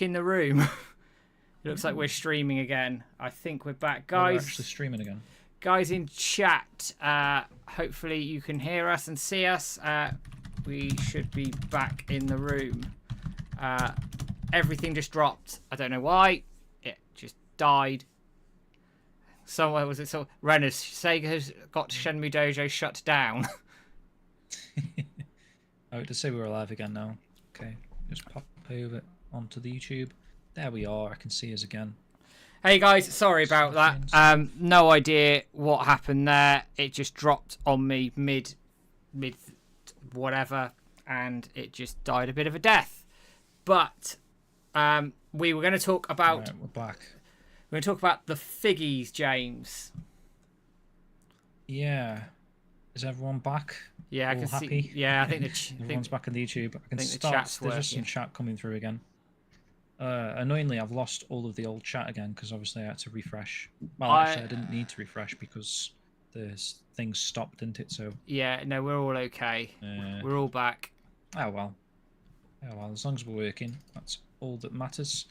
in the room. It looks like we're streaming again. I think we're back, guys. We're actually streaming again. Guys in chat, hopefully you can hear us and see us. We should be back in the room. Everything just dropped. I don't know why. It just died. Somewhere was it? So Renner's Sega's got Shenmue Dojo shut down. Oh, to say we're alive again now. Okay, just pop over onto the YouTube. There we are. I can see us again. Hey guys, sorry about that. No idea what happened there. It just dropped on me mid whatever, and it just died a bit of a death. But we were going to talk about. Right, we're back. We're going to talk about the Figgies, James. Yeah. Is everyone back? Yeah, I can happy? see. Yeah, I think everyone's back on the YouTube. I can think start. There's just some chat coming through again. Annoyingly, I've lost all of the old chat again because obviously I had to refresh. Well, actually, I didn't need to refresh because the things stopped, didn't it? So yeah, no, we're all okay. We're all back. Oh well. As long as we're working, that's all that matters.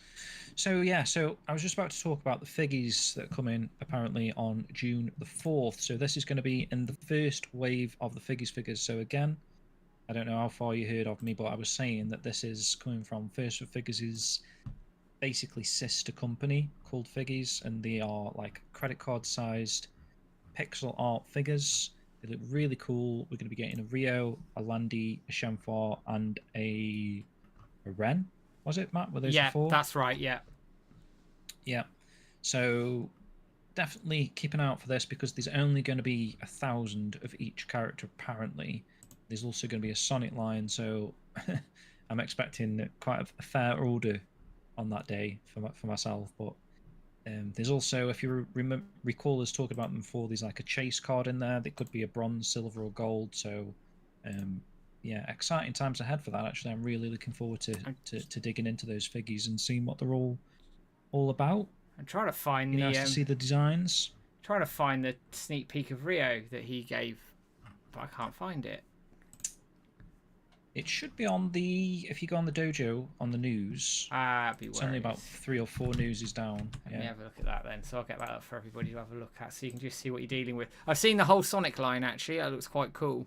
So yeah, so I was just about to talk about the Figgies that come in apparently on June the 4th. So this is going to be in the first wave of the Figgies figures. So again, I don't know how far you heard of me, but I was saying that this is coming from First for Figgies' basically sister company called Figgies, and they are like credit card sized pixel art figures. They look really cool. We're going to be getting a Rio, a Landy, a Shenmue, and a Ren. Was it, Matt? Were those yeah, four? That's right. Yeah. Yeah. So definitely keep an eye out for this because there's only going to be 1,000 of each character apparently. There's also going to be a Sonic line, so I'm expecting quite a fair order on that day for myself. But there's also, if you recall us talking about them before, there's like a chase card in there that could be a bronze, silver, or gold. So yeah, exciting times ahead for that. Actually, I'm really looking forward to digging into those figures and seeing what they're all about. I'm trying to find nice to see the designs. Trying to find the sneak peek of Rio that he gave, but I can't find it. It should be on the, if you go on the dojo on the news. It's only about 3 or 4 newses down. Let me have a look at that then. So I'll get that up for everybody to have a look at, so you can just see what you're dealing with. I've seen the whole Sonic line actually. That looks quite cool.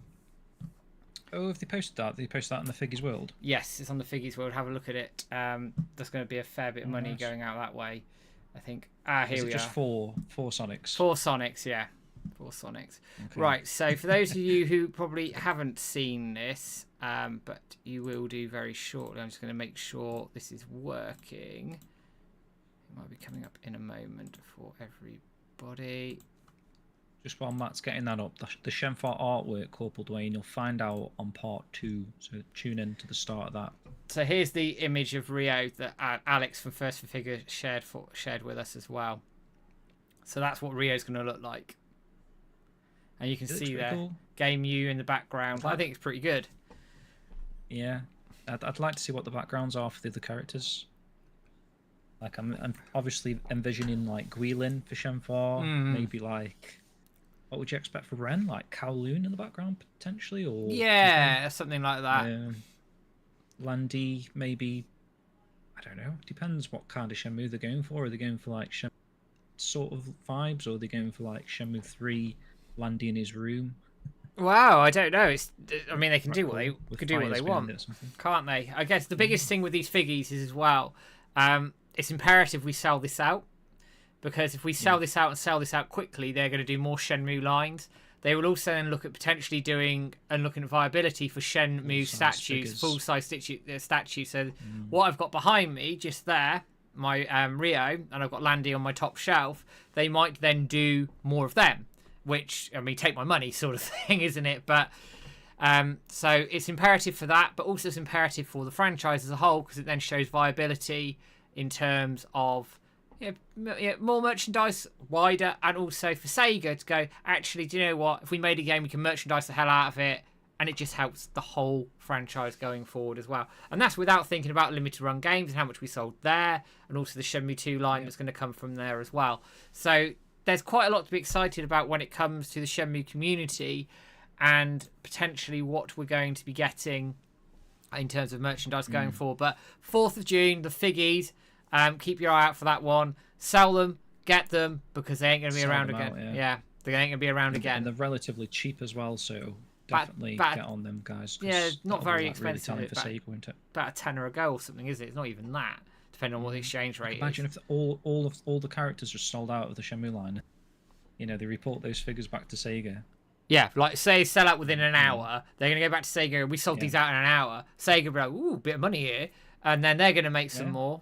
Oh, have they posted that? They posted that in the Figgies World? Yes, it's on the Figgies World. Have a look at it. There's going to be a fair bit of money going out that way, I think. Here we are. Just four Sonics? 4 Sonics, yeah. 4 Sonics. Okay. Right, so for those of you who probably haven't seen this, but you will do very shortly, I'm just going to make sure this is working. It might be coming up in a moment for everybody. Just while Matt's getting that up, the Shenmue artwork, Corporal Dwayne, you'll find out on part 2, so tune in to the start of that. So here's the image of Rio that Alex from First for Figure shared with us as well. So that's what Rio's going to look like. And you can see there, cool. Game U in the background. I think it's pretty good. Yeah, I'd like to see what the backgrounds are for the other characters. Like I'm obviously envisioning like Guilin for Shenmue, maybe like, what would you expect for Ren? Like Kowloon in the background potentially, or something like that. Landy maybe. I don't know. Depends what kind of Shenmue they're going for. Are they going for like Shenmue sort of vibes, or are they going for like Shenmue 3? Landy in his room. Wow, I don't know. I mean, they can do what they want, can't they? I guess the biggest thing with these Figgies is as well, it's imperative we sell this out, because if we sell this out and sell this out quickly, they're going to do more Shenmue lines. They will also then look at potentially looking at viability for Shenmue statues, full-size statues. So what I've got behind me, just there, my Rio, and I've got Landy on my top shelf, they might then do more of them. Which, I mean, take my money sort of thing, isn't it? But so it's imperative for that, but also it's imperative for the franchise as a whole, because it then shows viability in terms of more merchandise, wider, and also for Sega to go, actually, do you know what? If we made a game, we can merchandise the hell out of it, and it just helps the whole franchise going forward as well. And that's without thinking about limited run games and how much we sold there, and also the Shenmue 2 line that's going to come from there as well. So there's quite a lot to be excited about when it comes to the Shenmue community, and potentially what we're going to be getting in terms of merchandise going forward. But 4th of June, the Figgies, keep your eye out for that one. Sell them, get them, because they ain't going to be around again. Yeah, they ain't going to be around again. And they're relatively cheap as well, so definitely get on them, guys. Yeah, not very expensive. Really for Sega, won't it? About a tenner a go or something, is it? It's not even that, depending on what the exchange rate is. Imagine if all the characters are sold out of the Shenmue line. You know, they report those figures back to Sega. Yeah, like say sell out within an hour, they're going to go back to Sega. We sold these out in an hour. Sega will be like, ooh, bit of money here. And then they're going to make some more.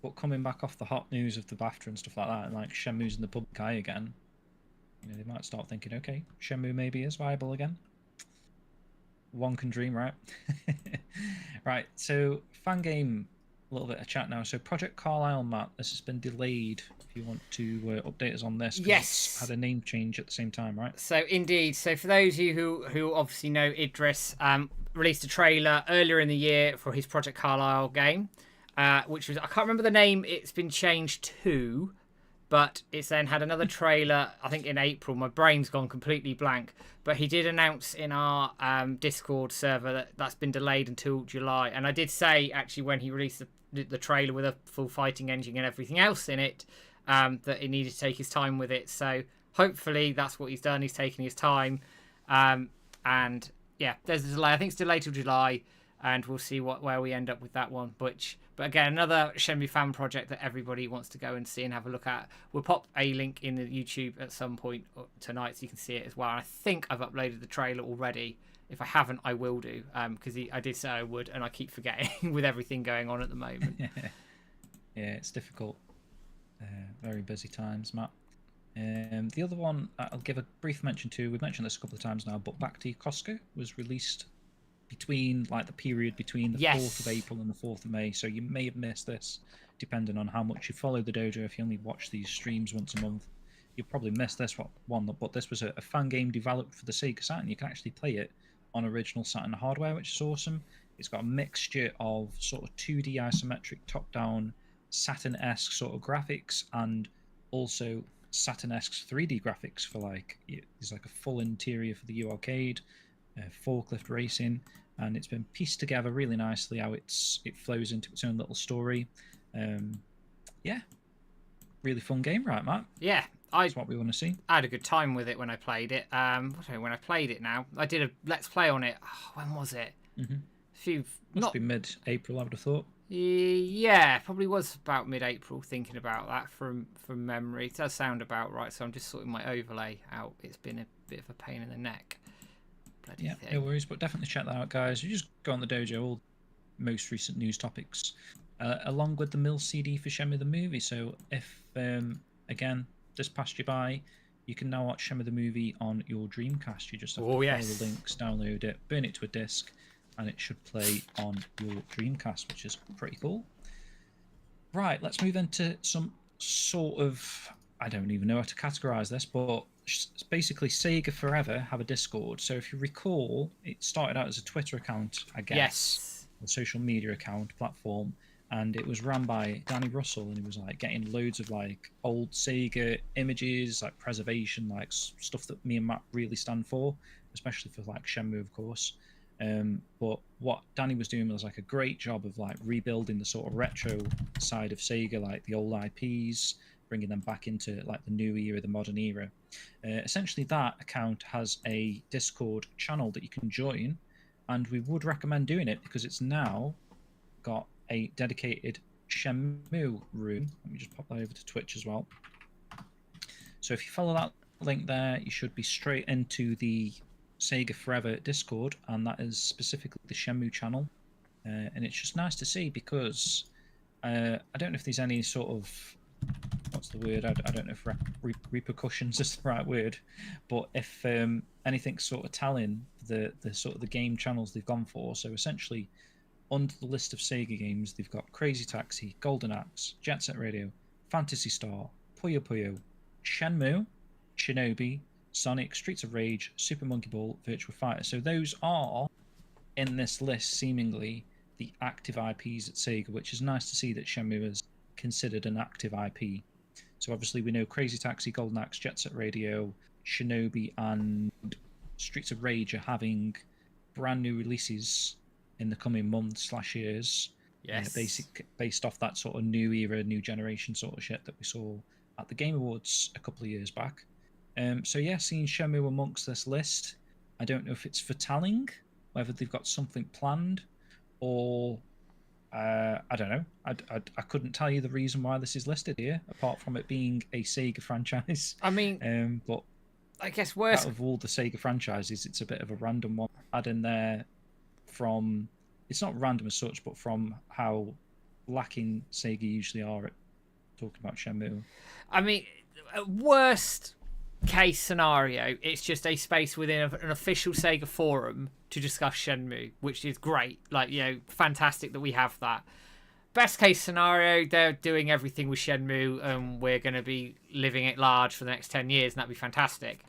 But coming back off the hot news of the BAFTA and stuff like that, and like Shenmue's in the public eye again, you know, they might start thinking, okay, Shenmue maybe is viable again. One can dream, right? Right, so fan game, a little bit of chat now. So Project Carlisle, Matt, this has been delayed. If you want to update us on this, yes, it's had a name change at the same time, right? So indeed. So for those of you who obviously know Idris, released a trailer earlier in the year for his Project Carlisle game, which was, I can't remember the name it's been changed to, but it's then had another trailer, I think in April. My brain's gone completely blank. But he did announce in our Discord server that that's been delayed until July. And I did say, actually, when he released the trailer with a full fighting engine and everything else in it, that he needed to take his time with it. So hopefully that's what he's done. He's taken his time. And yeah, there's a delay. I think it's delayed till July. And we'll see where we end up with that one. But again, another Shenmue fan project that everybody wants to go and see and have a look at. We'll pop a link in the YouTube at some point tonight so you can see it as well. And I think I've uploaded the trailer already. If I haven't, I will do, because I did say I would, and I keep forgetting with everything going on at the moment. Yeah, it's difficult. Very busy times, Matt. The other one I'll give a brief mention to, we've mentioned this a couple of times now, but Back to Costco was released between, like, the period between the 4th of April and the 4th of May, so you may have missed this, depending on how much you follow the dojo. If you only watch these streams once a month, you'll probably miss this one, but this was a fan game developed for the Sega Saturn. You can actually play it on original Saturn hardware, which is awesome. It's got a mixture of sort of 2D isometric top-down Saturn-esque sort of graphics, and also Saturn-esque 3D graphics for, like, there's like a full interior for the U arcade, forklift racing, and it's been pieced together really nicely how it flows into its own little story. Yeah, really fun game, right, Matt? Yeah, that's what we want to see. I had a good time with it when I played it. When I played it now, I did a Let's Play on it. Oh, when was it? Must be mid-April, I would have thought. Yeah, probably was about mid-April, thinking about that from memory. It does sound about right, so I'm just sorting my overlay out. It's been a bit of a pain in the neck. Bloody thing. No worries, but definitely check that out, guys. You just go on the dojo, all most recent news topics, along with the mill CD for Shenmue the movie. So if, again, this passed you by, you can now watch Shenmue the movie on your Dreamcast. You just have to follow the links, download it, burn it to a disc, and it should play on your Dreamcast, which is pretty cool. Right, let's move into some sort of, I don't even know how to categorize this, but basically Sega Forever have a Discord. So if you recall, it started out as a Twitter account, I guess, a social media account platform, and it was run by Danny Russell, and he was like getting loads of like old Sega images, like preservation, like stuff that me and Matt really stand for, especially for like Shenmue, of course. But what Danny was doing was like a great job of like rebuilding the sort of retro side of Sega, like the old IPs, bringing them back into like the new era, the modern era. Essentially, that account has a Discord channel that you can join, and we would recommend doing it because it's now got a dedicated Shenmue room. Let me just pop that over to Twitch as well. So if you follow that link there, you should be straight into the Sega Forever Discord, and that is specifically the Shenmue channel. And it's just nice to see because I don't know if there's any sort of, what's the word? I don't know if repercussions is the right word, but if anything's sort of telling the sort of the game channels they've gone for. So essentially, under the list of Sega games, they've got Crazy Taxi, Golden Axe, Jet Set Radio, Phantasy Star, Puyo Puyo, Shenmue, Shinobi, Sonic, Streets of Rage, Super Monkey Ball, Virtua Fighter. So those are, in this list, seemingly the active IPs at Sega, which is nice to see that Shenmue is considered an active IP. So obviously we know Crazy Taxi, Golden Axe, Jet Set Radio, Shinobi, and Streets of Rage are having brand new releases in the coming months/years. Yes. Based off that sort of new era, new generation sort of shit that we saw at the Game Awards a couple of years back. So yeah, seeing Shenmue amongst this list, I don't know if it's for telling, whether they've got something planned, or I don't know. I couldn't tell you the reason why this is listed here, apart from it being a Sega franchise. I mean, but I guess out of all the Sega franchises, it's a bit of a random one. Add in there from, it's not random as such, but from how lacking Sega usually are at talking about Shenmue. I mean, worst case scenario, it's just a space within an official Sega forum to discuss Shenmue, which is great. Like, you know, fantastic that we have that. Best case scenario, they're doing everything with Shenmue and we're going to be living it large for the next 10 years, and that'd be fantastic.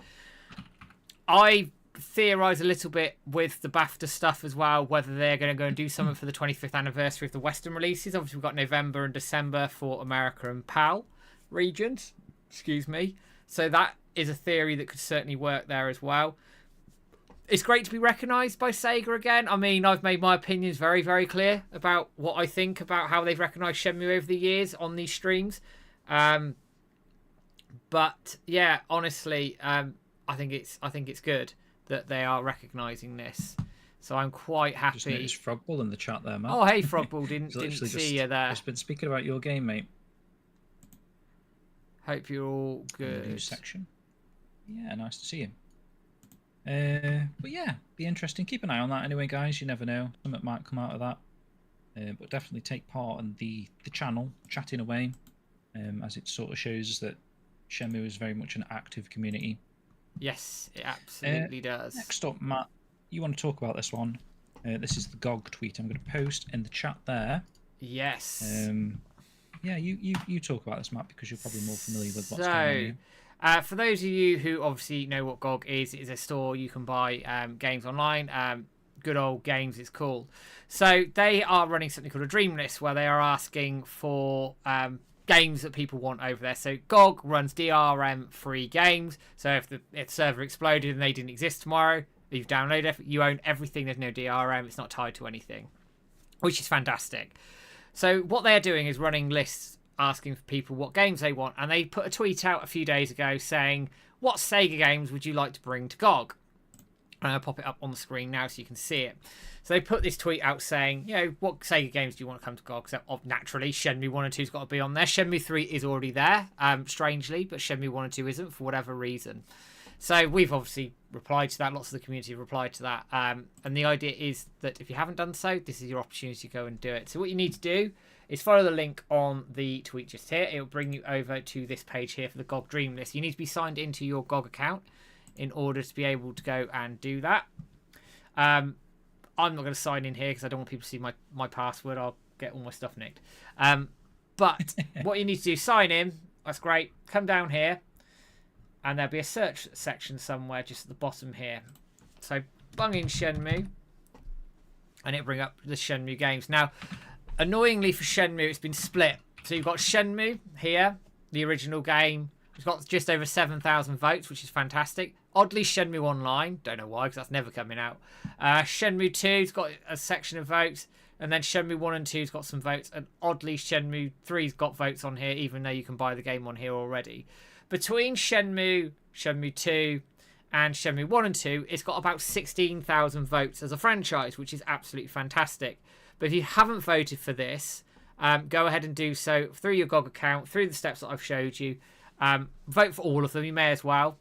I theorise a little bit with the BAFTA stuff as well, whether they're going to go and do something for the 25th anniversary of the Western releases. Obviously, we've got November and December for America and PAL regions. Excuse me. So that is a theory that could certainly work there as well. It's great to be recognised by Sega again. I mean, I've made my opinions very, very clear about what I think about how they've recognised Shenmue over the years on these streams. But yeah, honestly, I think it's good that they are recognising this. So I'm quite happy. Just noticed Frogball in the chat there, Matt. Oh, hey, Frogball, didn't see you there. Just been speaking about your game, mate. Hope you're all good. News section. Yeah, nice to see you. But yeah, be interesting. Keep an eye on that anyway, guys. You never know. Something might come out of that. But definitely take part in the channel, chatting away, as it sort of shows that Shenmue is very much an active community. Yes, it absolutely does. Next up, Matt, you want to talk about this one. This is the GoG tweet. I'm going to post in the chat there. Yes. Yeah, you talk about this, Matt, because you're probably more familiar with what's going on here. For those of you who obviously know what GOG is, it is a store you can buy games online. Good old games, it's called. So they are running something called a Dream List, where they are asking for games that people want over there. So GOG runs DRM-free games. So if the server exploded and they didn't exist tomorrow, you've downloaded it, you own everything, there's no DRM, it's not tied to anything, which is fantastic. So what they're doing is running lists asking for people what games they want, and they put a tweet out a few days ago saying, what Sega games would you like to bring to GOG? And I'll pop it up on the screen now so you can see it. So they put this tweet out saying, you know, what Sega games do you want to come to GOG? So naturally, Shenmue 1 and 2's got to be on there. Shenmue 3 is already there, strangely, but Shenmue 1 and 2 isn't for whatever reason. So we've obviously replied to that. Lots of the community have replied to that. And the idea is that if you haven't done so, this is your opportunity to go and do it. So what you need to do is follow the link on the tweet just here. It will bring you over to this page here for the GOG Dream List. You need to be signed into your GOG account in order to be able to go and do that. I'm not going to sign in here because I don't want people to see my password. I'll get all my stuff nicked. But what you need to do, sign in. That's great. Come down here. And there'll be a search section somewhere just at the bottom here. So bung in Shenmue. And it'll bring up the Shenmue games. Now, annoyingly for Shenmue, it's been split. So you've got Shenmue here, the original game. It's got just over 7,000 votes, which is fantastic. Oddly, Shenmue Online. Don't know why, because that's never coming out. Shenmue 2's got a section of votes. And then Shenmue 1 and 2's got some votes. And oddly, Shenmue 3's got votes on here, even though you can buy the game on here already. Between Shenmue, Shenmue 2, and Shenmue 1 and 2, it's got about 16,000 votes as a franchise, which is absolutely fantastic. But if you haven't voted for this, go ahead and do so through your GOG account, through the steps that I've showed you. Vote for all of them, you may as well.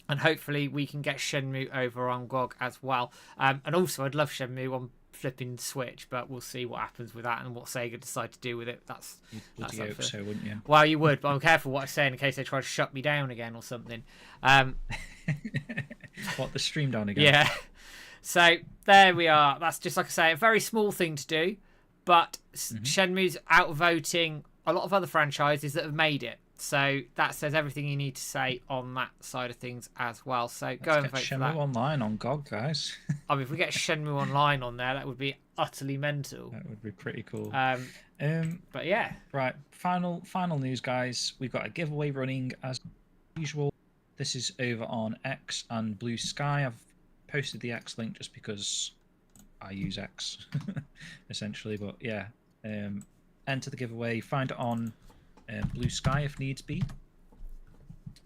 And hopefully we can get Shenmue over on GOG as well. And also, I'd love Shenmue on flipping Switch, but we'll see what happens with that and what Sega decide to do with it. You'd bloody hope so, wouldn't you? Well, you would, but I'm careful what I say in case they try to shut me down again or something. What, the stream down again? Yeah. So there we are. That's just, like I say, a very small thing to do, but Shenmue's outvoting a lot of other franchises that have made it. So that says everything you need to say on that side of things as well. So go and vote for that. Shenmue Online on GOG, guys. I mean, if we get Shenmue Online on there, that would be utterly mental. That would be pretty cool. But yeah. Right, final news, guys. We've got a giveaway running as usual. This is over on X and Blue Sky. I've posted the X link just because I use X, essentially. But yeah, enter the giveaway. Find it on Blue Sky if needs be.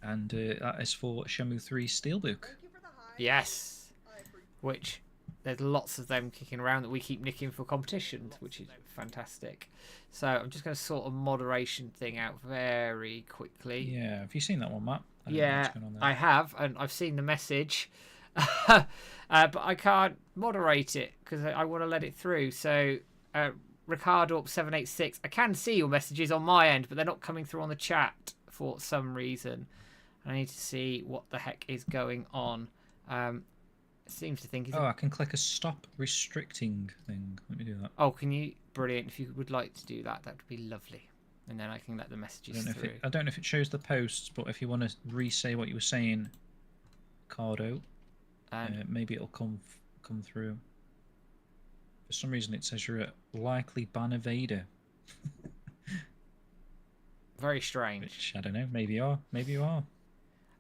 And that is for Shenmue 3 Steelbook. Yes. Which, there's lots of them kicking around that we keep nicking for competitions, which is fantastic. So I'm just going to sort a moderation thing out very quickly. Yeah, have you seen that one, Matt? Yeah, I have, and I've seen the message. But I can't moderate it because I want to let it through. So, Ricardo786, I can see your messages on my end, but they're not coming through on the chat for some reason. I need to see what the heck is going on. It seems to think... I can click a stop restricting thing. Let me do that. Oh, can you? Brilliant. If you would like to do that, that would be lovely. And then I can let the messages through. I don't know if it shows the posts, but if you want to re-say what you were saying, Ricardo, maybe it'll come through. For some reason, it says you're a likely ban evader. Very strange. Which, I don't know. Maybe you are. Maybe you are.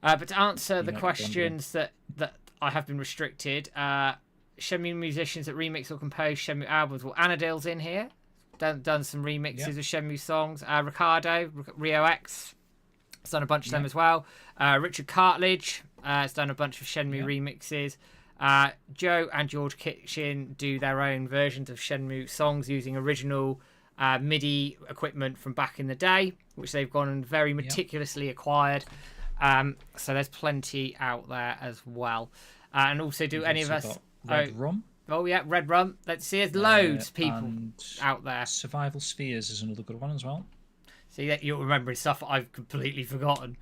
But to answer the questions that I have been restricted, Shenmue musicians that remix or compose Shenmue albums. Well, Anadil's in here. Done some remixes of Shenmue songs. Ricardo, Rio X, has done a bunch of them as well. Richard Cartledge has done a bunch of Shenmue remixes. Joe and George Kitchen do their own versions of Shenmue songs using original MIDI equipment from back in the day, which they've gone and very meticulously acquired. So there's plenty out there as well. And also, do any of us... Red Rum? Oh, yeah, Red Rum. Let's see, there's loads of people out there. Survival Spheres is another good one as well. See, you're remembering stuff I've completely forgotten,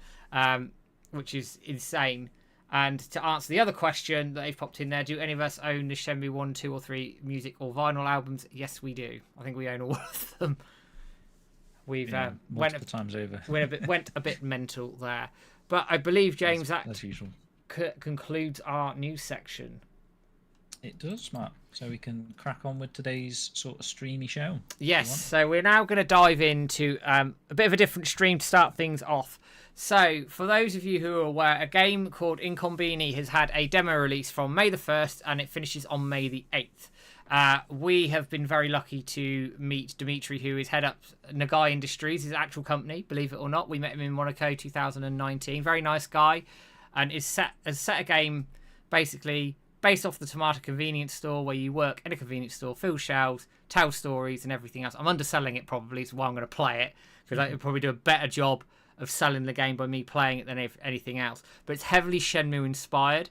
which is insane. And to answer the other question that they've popped in there, do any of us own the Shenmue 1, 2 or 3 music or vinyl albums? Yes, we do. I think we own all of them. We've multiple times over. went a bit mental there. But I believe, James, as usual, concludes our news section. It does, Matt. So we can crack on with today's sort of streamy show. Yes, so we're now going to dive into a bit of a different stream to start things off. So, for those of you who are aware, a game called Incomini has had a demo release from May the 1st, and it finishes on May the 8th. We have been very lucky to meet Dimitri, who is head up Nagai Industries, his actual company, believe it or not. We met him in Monaco 2019. Very nice guy, and has set a game basically based off the Tomato convenience store, where you work in a convenience store, fill shelves, tell stories and everything else. I'm underselling it probably, so why I'm going to play it, because I could probably do a better job of selling the game by me playing it than anything else. But it's heavily Shenmue inspired.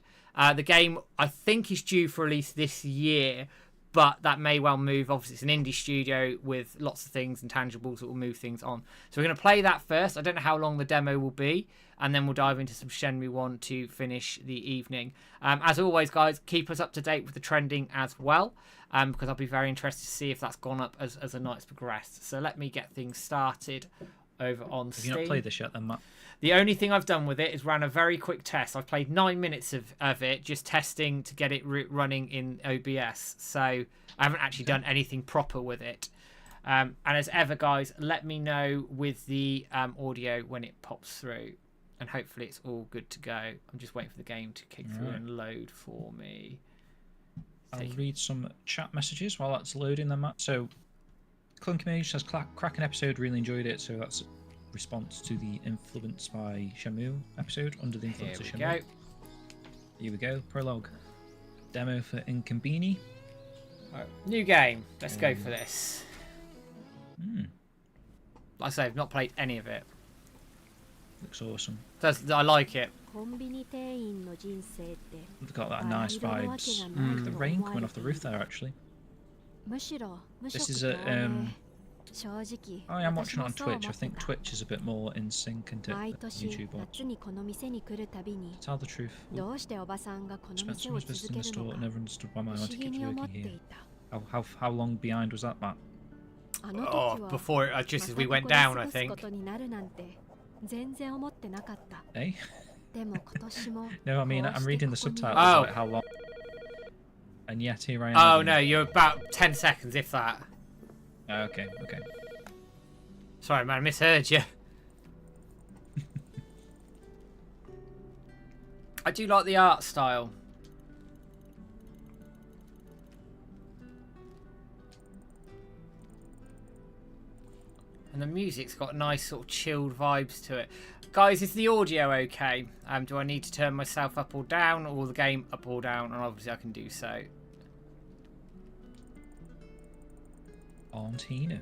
The game, I think, is due for release this year, but that may well move. Obviously, it's an indie studio with lots of things and tangibles that will move things on. So we're going to play that first. I don't know how long the demo will be, and then we'll dive into some Shenmue 1 to finish the evening. As always, guys, keep us up to date with the trending as well, because I'll be very interested to see if that's gone up as the night's progressed. So let me get things started over on Steam. Have you not played this yet then, Matt? The only thing I've done with it is ran a very quick test. I've played 9 minutes of it, just testing to get it running in OBS. So I haven't actually done anything proper with it. And as ever, guys, let me know with the audio when it pops through. And hopefully it's all good to go. I'm just waiting for the game to kick through and load for me. I'll read some chat messages while that's loading then, Matt. So Clunky Mage says, cracking episode, really enjoyed it. So that's response to the Influenced by Shenmue episode, Under the Influence of Shenmue. Here we go. Prologue. Demo for Incomini. Right, new game. Let's go for this. Like I say, I've not played any of it. Looks awesome. I like it. It's got that nice vibes. Look at the rain coming off the roof there, actually. This is a I am watching it on Twitch. I think Twitch is a bit more in sync into YouTube. Tell the truth. Spent so much visiting the store and never understood why my auntie keeps working here. How long behind was that, Matt? Oh, before just as we went down, I think. Eh? No, I mean I'm reading the subtitles. Oh. Like how long? And yet here I am. Oh no, you're about 10 seconds, if that. Okay. Sorry, man, I misheard you. I do like the art style. And the music's got nice sort of chilled vibes to it. Guys, is the audio okay? Do I need to turn myself up or down, or the game up or down? And obviously I can do so. Argentina.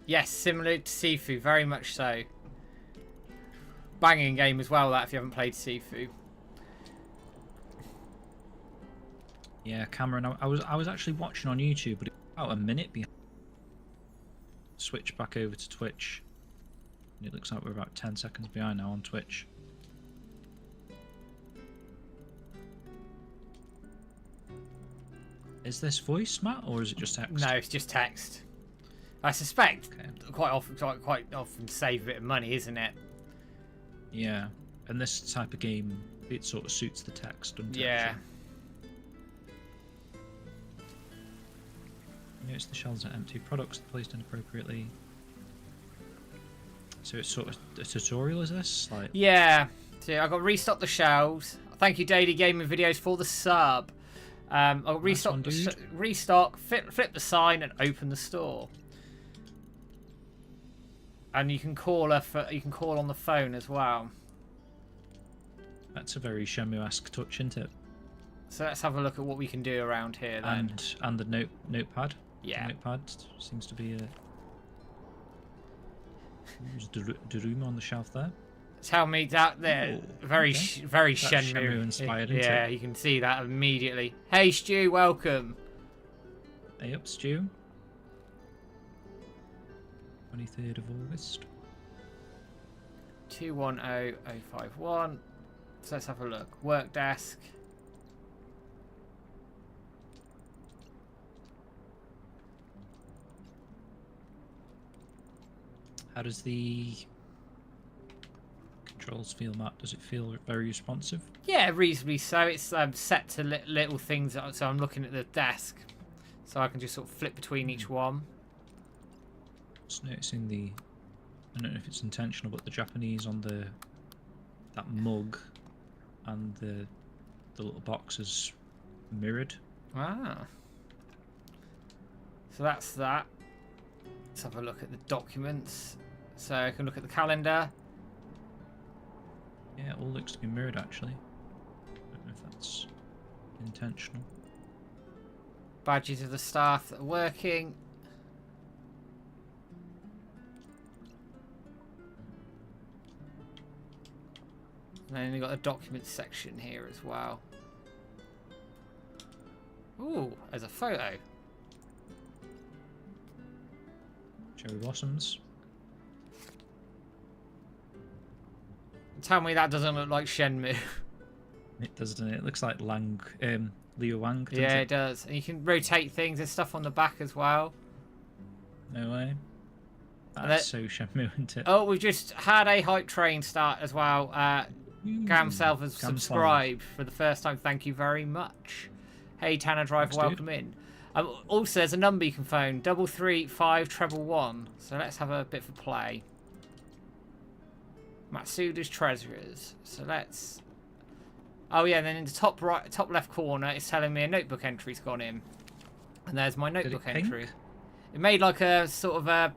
Yes, similar to Sifu, very much so. Banging game as well, that, if you haven't played Sifu. Yeah, Cameron, I was actually watching on YouTube, but it was about a minute behind. Switch back over to Twitch. It looks like we're about 10 seconds behind now on Twitch. Is this voice, Matt, or is it just text? No, it's just text. I suspect quite often save a bit of money, isn't it? Yeah, and this type of game, it sort of suits the text, doesn't it? Yeah. Notice the shelves are empty. Products placed inappropriately. So it's sort of a tutorial, is this? Like... Yeah. So I got restock the shelves. Thank you, Daily Gaming Videos, for the sub. I'll restock, flip the sign, and open the store. And you can call her you can call on the phone as well. That's a very Shenmue-esque touch, isn't it? So let's have a look at what we can do around here then. And the notepad. Yeah. The notepad seems to be a... There's Daruma on the shelf there. Tell me that there, very Shenmue inspired. Yeah, you can see that immediately. Hey Stu, welcome. Hey up, Stu. 23rd of August. 210051. So let's have a look. Work desk. How does the controls feel, Matt? Does it feel very responsive? Yeah, reasonably so. It's set to little things, so I'm looking at the desk, so I can just sort of flip between each one. Just noticing the, I don't know if it's intentional, but the Japanese on that mug and the little box is mirrored. Ah. So that's that. Let's have a look at the documents. So I can look at the calendar. Yeah, it all looks to be mirrored actually. I don't know if that's intentional. Badges of the staff that are working. And then you've got a documents section here as well. Ooh, there's a photo. Cherry blossoms. Tell me that doesn't look like Shenmue. It does, doesn't it? It looks like Liu Wang. Yeah, it does. And you can rotate things. There's stuff on the back as well. No way. That's so Shenmue, isn't it? Oh, we've just had a hype train start as well. Gamself has subscribed for the first time. Thank you very much. Hey, Tanner Driver, welcome in. Also, there's a number you can phone, 33511. So let's have a bit of a play. Matsuda's Treasures. So let's... Oh yeah, and then in the top left corner, it's telling me a notebook entry's gone in. And there's my notebook entry. It made like a sort of a...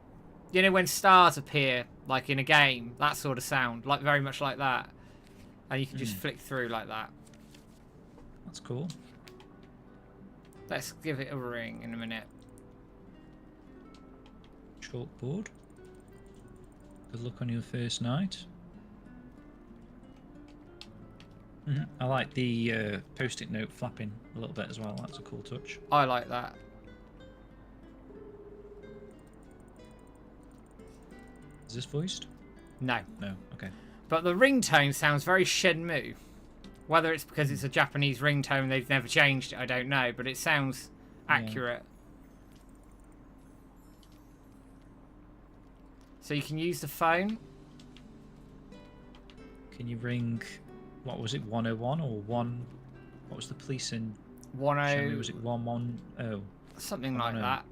You know when stars appear, like in a game? That sort of sound. Like very much like that. And you can just flick through like that. That's cool. Let's give it a ring in a minute. Chalkboard. Good luck on your first night. I like the post-it note flapping a little bit as well. That's a cool touch. I like that. Is this voiced? No. No, okay. But the ringtone sounds very Shenmue. Whether it's because it's a Japanese ringtone, they've never changed it, I don't know. But it sounds accurate. Yeah. So you can use the phone. Can you ring... What was it, 101 or 1... What was the police in... 10... Was it 110? Something like that.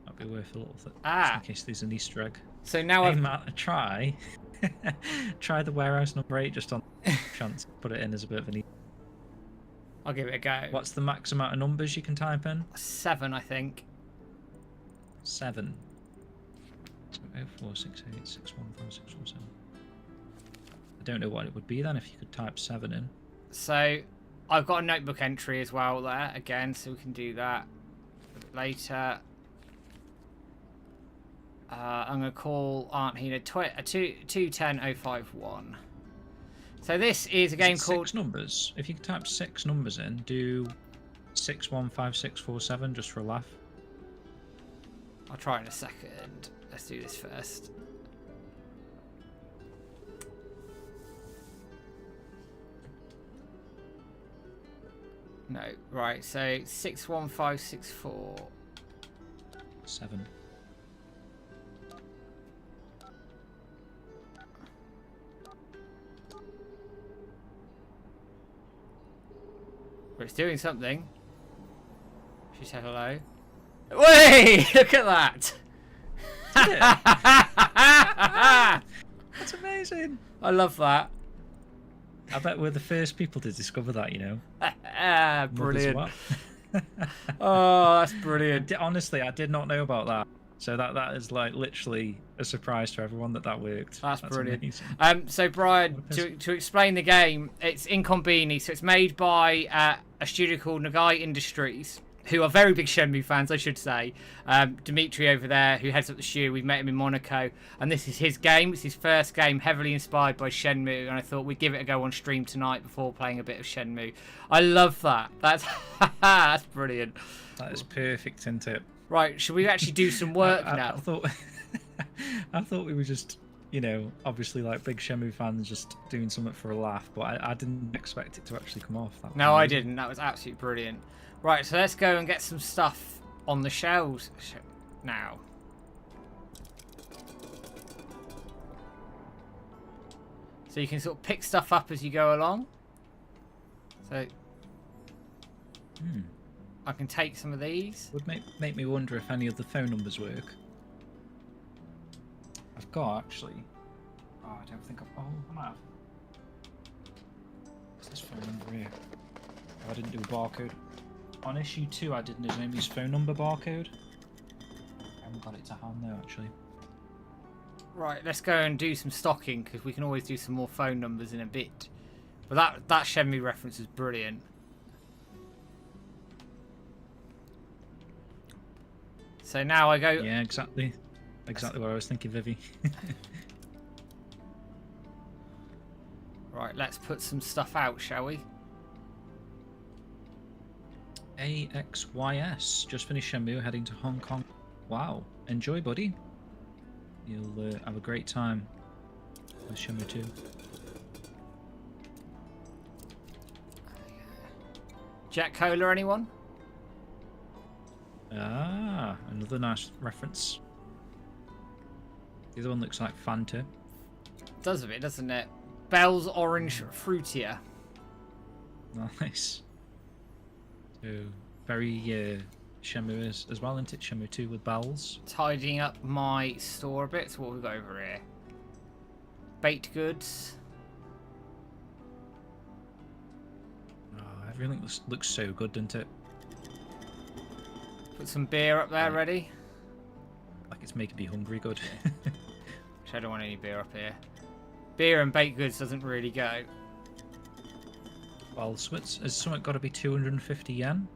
That'd be worth a little thing. Ah. Just in case there's an Easter egg. So now hey, Matt, try the warehouse number 8 just on chance. Put it in as a bit of an... I'll give it a go. What's the max amount of numbers you can type in? 7, I think. 7. 0468615647. I don't know what it would be then if you could type 7 in. So I've got a notebook entry as well there again, so we can do that a bit later. I'm going to call Aunt Hina 210051. So this is a game called... 6 numbers. If you could type 6 numbers in, do 615647 just for a laugh. I'll try in a second. Let's do this first. No, right, so 61564. 7. But it's doing something. She said hello. Wait! Look at that! That's amazing. I love that. I bet we're the first people to discover that, you know. Brilliant. Oh, that's brilliant. Honestly, I did not know about that. So that is like literally a surprise to everyone that worked. That's brilliant. Amazing. So Brian, to explain the game, it's Incomini. So it's made by a studio called Nagai Industries, who are very big Shenmue fans, I should say. Dimitri over there, who heads up the studio, we've met him in Monaco, and this is his game. It's his first game, heavily inspired by Shenmue, and I thought we'd give it a go on stream tonight before playing a bit of Shenmue. I love that. That's that's brilliant. That is perfect, isn't it? Right, should we actually do some work now? I thought we were just, you know, obviously like big Shenmue fans just doing something for a laugh, but I didn't expect it to actually come off. No, I didn't. That was absolutely brilliant. Right, so let's go and get some stuff on the shelves now. So you can sort of pick stuff up as you go along. So I can take some of these. Would make me wonder if any of the phone numbers work. I've got actually. Oh, I don't think I've. Oh, I might have. What's this phone number here? Oh, I didn't do a barcode. On issue 2, I didn't do his phone number barcode. I haven't got it to hand though, actually. Right, let's go and do some stocking because we can always do some more phone numbers in a bit. But that Shenmue reference is brilliant. So now I go. Yeah, exactly what I was thinking, Vivi. Right, let's put some stuff out, shall we? AXYS just finished Shenmue, heading to Hong Kong. Wow, enjoy, buddy. You'll have a great time with Shenmue 2. Jack Cola, anyone? Ah, another nice reference. The other one looks like Fanta. Does a bit, doesn't it? Bell's Orange Fruitier. Nice. So, very Shenmue as well, isn't it? Shenmue 2 with bells. Tidying up my store a bit. So what have we got over here? Baked goods. Oh, everything looks so good, doesn't it? Put some beer up there, ready? Like it's making me hungry good. Which I don't want any beer up here. Beer and baked goods doesn't really go. Well, so has something got to be 250 yen?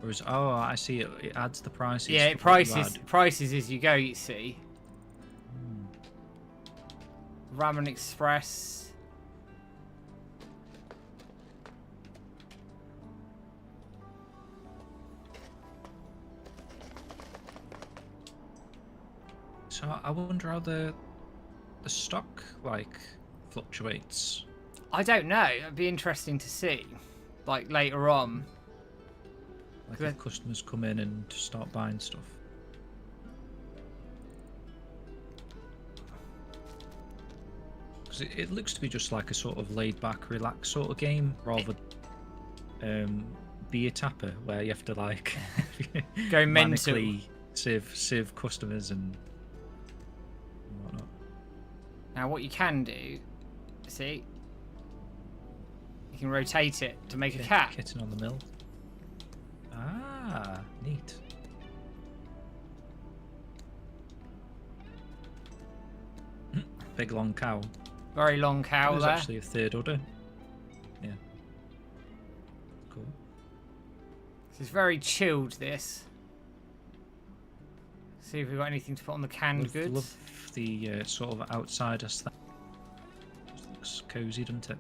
Or is... Oh, I see. It adds the prices. Yeah, prices as you go, you see. Ramen Express. So I wonder how the stock fluctuates. I don't know. It'd be interesting to see, like later on. Like if customers come in and start buying stuff. Because it looks to be just like a sort of laid-back, relaxed sort of game, rather be a tapper where you have to like go mental, serve customers and whatnot. Now, what you can do, see, you can rotate it to make a cat. Kitten on the mill. Ah, neat. big long cow. Very long cow There's there. actually a third udder. Yeah. Cool. This is very chilled, this. See if we've got anything to put on the canned goods. Love the sort of outside aesthetic. Looks cozy, doesn't it?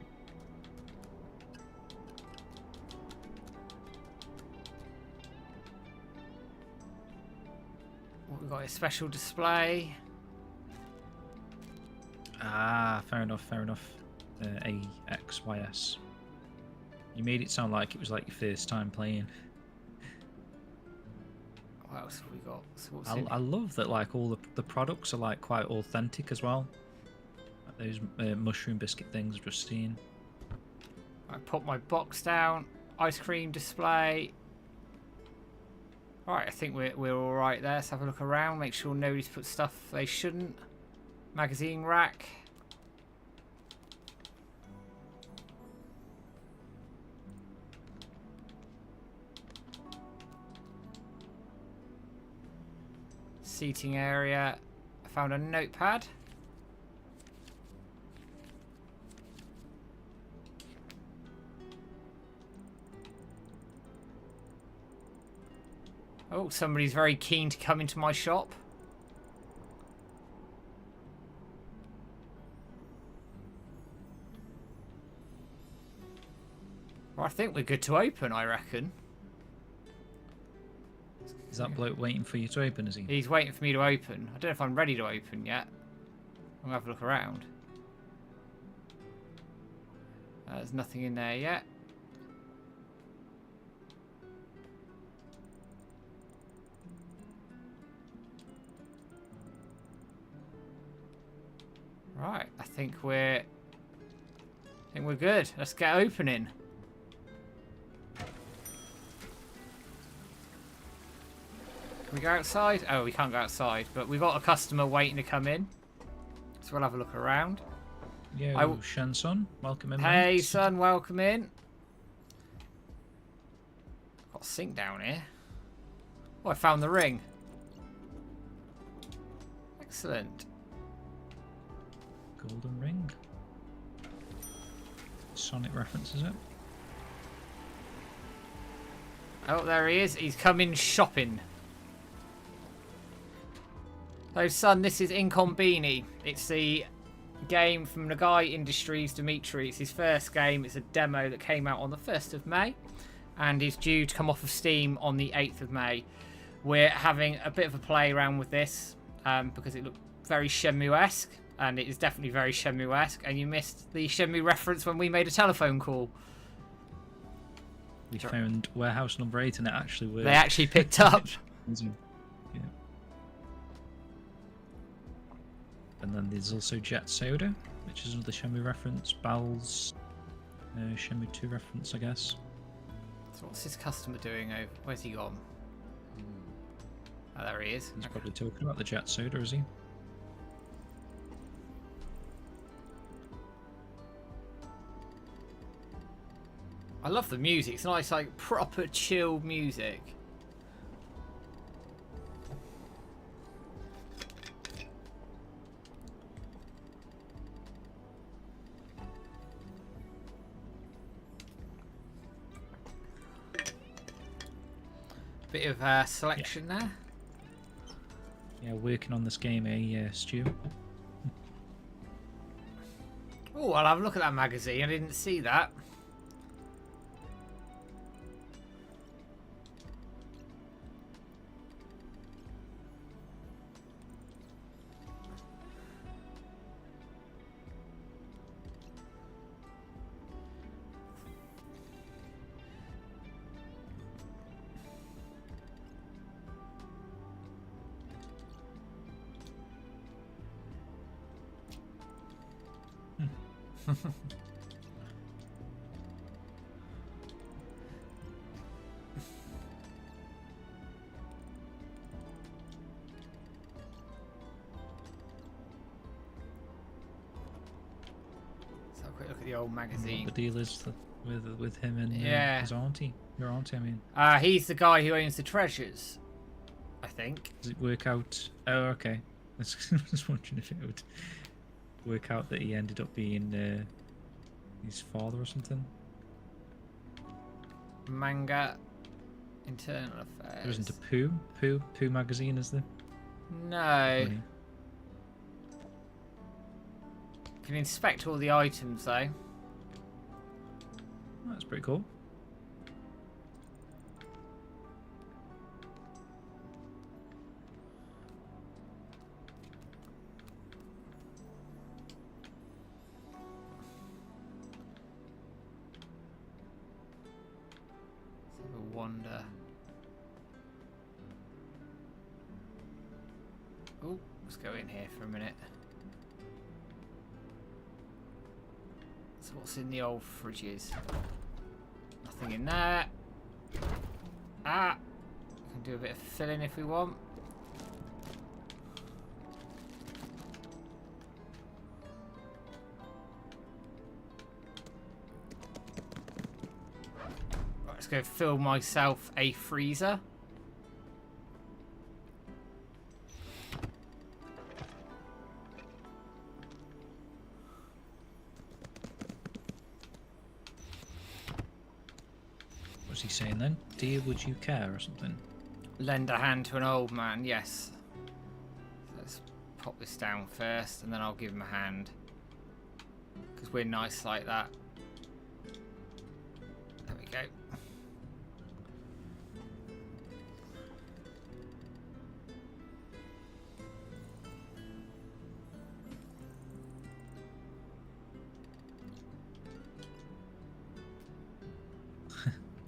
We've got a special display. Ah, fair enough, fair enough. AXYS. You made it sound like it was like your first time playing. What else have we got? So I love that like all the products are like quite authentic as well. Like those mushroom biscuit things I've just seen. I put my box down. Ice cream display. Alright, I think we're alright there. Let's have a look around. Make sure nobody's put stuff they shouldn't. Magazine rack. Seating area. I found a notepad. Oh, somebody's very keen to come into my shop. Well, I think we're good to open, I reckon. Is that bloke waiting for you to open, is he? He's waiting for me to open. I don't know if I'm ready to open yet. I'm going to have a look around. There's nothing in there yet. Right, I think we're good. Let's get opening. Can we go outside? Oh, we can't go outside, but we've got a customer waiting to come in. So we'll have a look around. Yo, Shenson, welcome in. Hey, mate. son, welcome in. Got a sink down here. Oh, I found the ring. Excellent. Golden ring. Sonic reference, is it? Oh, there he is. He's coming shopping. So, son, this is Incomini. It's the game from Nagai Industries, Dimitri. It's his first game. It's a demo that came out on the 1st of May and is due to come off of Steam on the 8th of May. We're having a bit of a play around with this because it looked very Shenmue-esque, and it is definitely very Shenmue-esque, and you missed the Shenmue reference when we made a telephone call. We found warehouse number 8 and it actually worked. They actually picked up. Yeah. And then there's also Jet Soda, which is another Shenmue reference. Bal's Shenmue 2 reference, I guess. So what's this customer doing over? Where's he gone? Oh, there he is. He's probably talking about the Jet Soda, is he? I love the music. It's nice, like, proper chill music. Bit of selection there. Yeah, working on this game, Stu? Oh, I'll have a look at that magazine. I didn't see that. Let's have a quick look at the old magazine. The deal is with him and his auntie. Your auntie, I mean. He's the guy who owns the treasures, I think. Does it work out? Oh, okay. I was just wondering if it would work out that he ended up being his father or something. Manga. Internal affairs. There isn't a Pooh magazine, is there? No. Can inspect all the items though. That's pretty cool. Let's have a wander. Oh, let's go in here for a minute. So what's in the old fridges? Nothing in there. Ah! We can do a bit of filling if we want. Right, let's go fill myself a freezer. What's he saying then? Dear, would you care or something? Lend a hand to an old man, yes. Let's pop this down first and then I'll give him a hand. Because we're nice like that. There we go.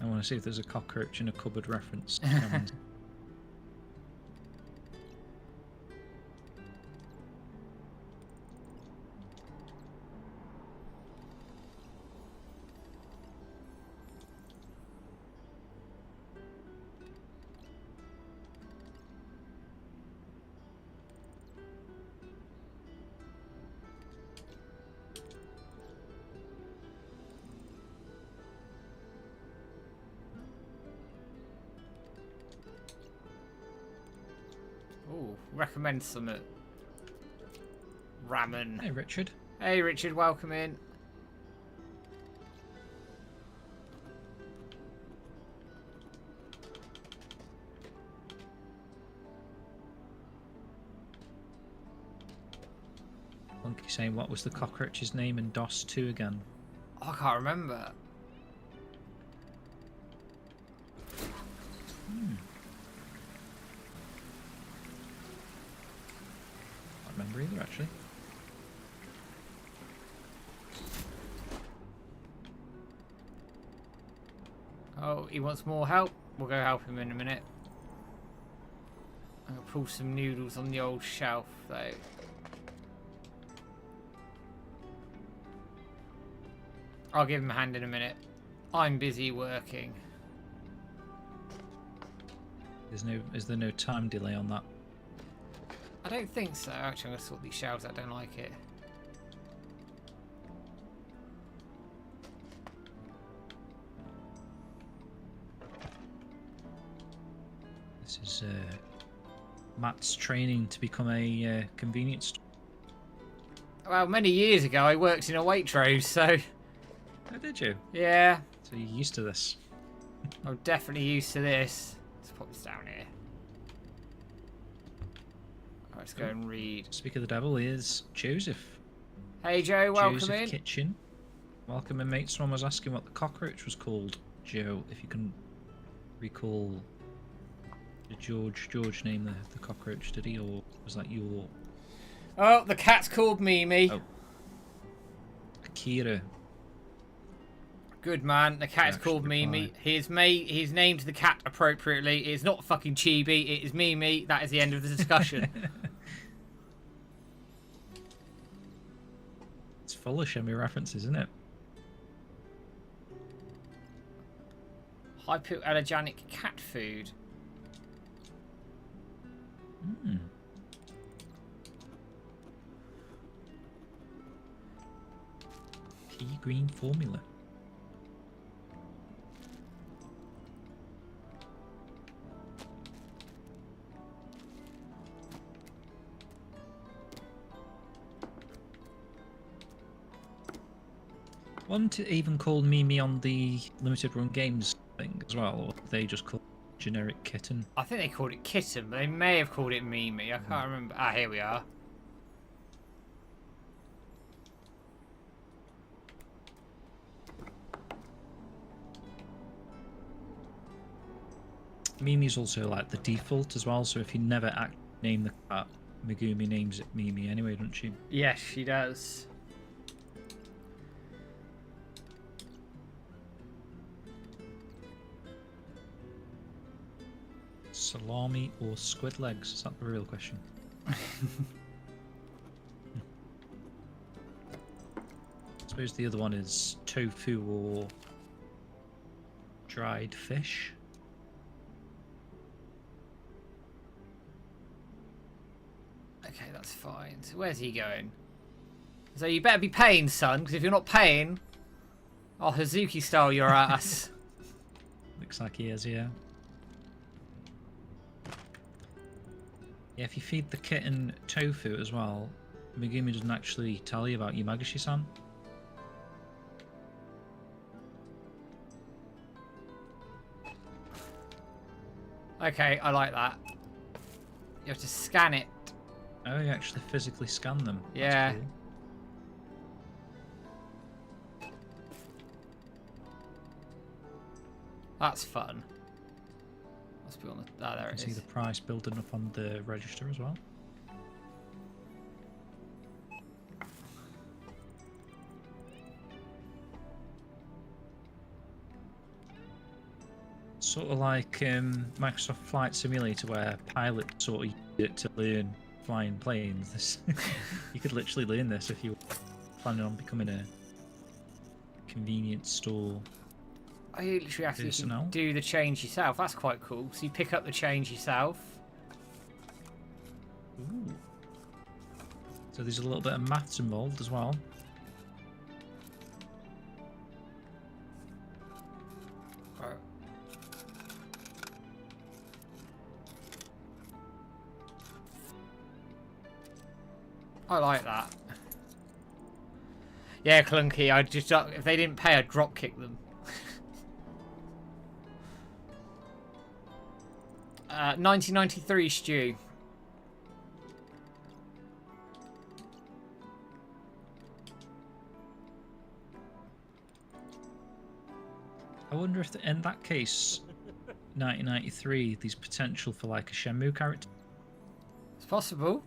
I want to see if there's a cockroach in a cupboard reference. Ooh, recommend some ramen. Hey, Richard. Hey, Richard, welcome in. Monkey saying, what was the cockroach's name in DOS 2 again? Oh, I can't remember. Can't remember either, actually. Oh, he wants more help? We'll go help him in a minute. I'm going to pull some noodles on the old shelf, though. I'll give him a hand in a minute. I'm busy working. Is there no time delay on that? I don't think so. Actually, I'm going to sort these shelves. I don't like it. This is Matt's training to become a convenience store. Well, many years ago, I worked in a Waitrose, so... Oh, did you? Yeah. So you're used to this? I'm definitely used to this. Let's put this down here. Right, let's go and read. Speak of the devil, here's Joseph. Hey, Joe, welcome Joseph in. Kitchen. Welcome in, mate. Someone was asking what the cockroach was called. Joe, if you can recall... Did George name the cockroach, did he? Or was that your... Oh, the cat's called Mimi. Oh. Akira. Good man. The cat is called Mimi. He's named the cat appropriately. It's not fucking chibi. It is Mimi. That is the end of the discussion. It's full of Shenmue references, isn't it? Hypoallergenic cat food. Mm. Pea green formula. Wasn't it even called Mimi on the limited run games thing as well, or they just called it generic kitten? I think they called it kitten, but they may have called it Mimi. I can't remember. Ah, here we are. Mimi's also like the default as well, so if you never name the cat, Megumi names it Mimi anyway, doesn't she? Yes, she does. Salami or squid legs? Is that the real question? I suppose the other one is tofu or dried fish. Okay, that's fine. So where's he going? So you better be paying, son, because if you're not paying, I'll Hazuki style your ass. Looks like he is, yeah. Yeah, if you feed the kitten tofu as well, Megumi doesn't actually tell you about Yamagishi-san. Okay, I like that. You have to scan it. Oh, you actually physically scan them. Yeah. That's cool. That's fun. Let's be on the... Ah, there it You can is. see the price building up on the register as well. Sort of like Microsoft Flight Simulator, where pilots sort of use it to learn flying planes. This you could literally learn this if you were planning on becoming a convenience store. I literally have to personnel. do the change yourself. That's quite cool. So you pick up the change yourself. Ooh. So there's a little bit of maths involved as well. Right. I like that. Yeah, clunky. I just if they didn't pay, I'd drop kick them. 1993 Stu. I wonder if in that case, 1993, there's potential for like a Shenmue character. It's possible.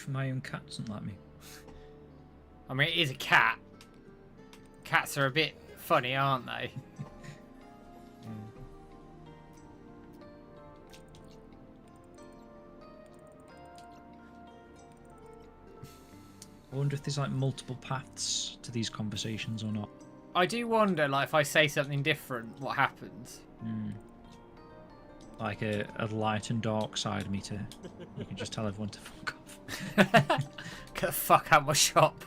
My own cat doesn't like me. I mean, it is a cat. Cats are a bit funny, aren't they? I wonder if there's like multiple paths to these conversations or not. I do wonder, like, if I say something different, what happens? Like a light and dark side meter. You can just tell everyone to fuck off. Get the fuck out of my shop.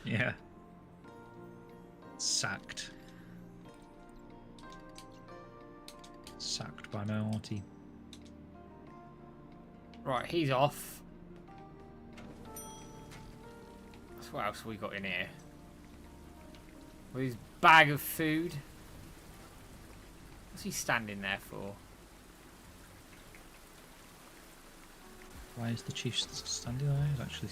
Yeah. Sacked. Sacked by my auntie. Right, he's off. So what else have we got in here? With his bag of food. What's he standing there for? Why is the chief standing there? He's actually...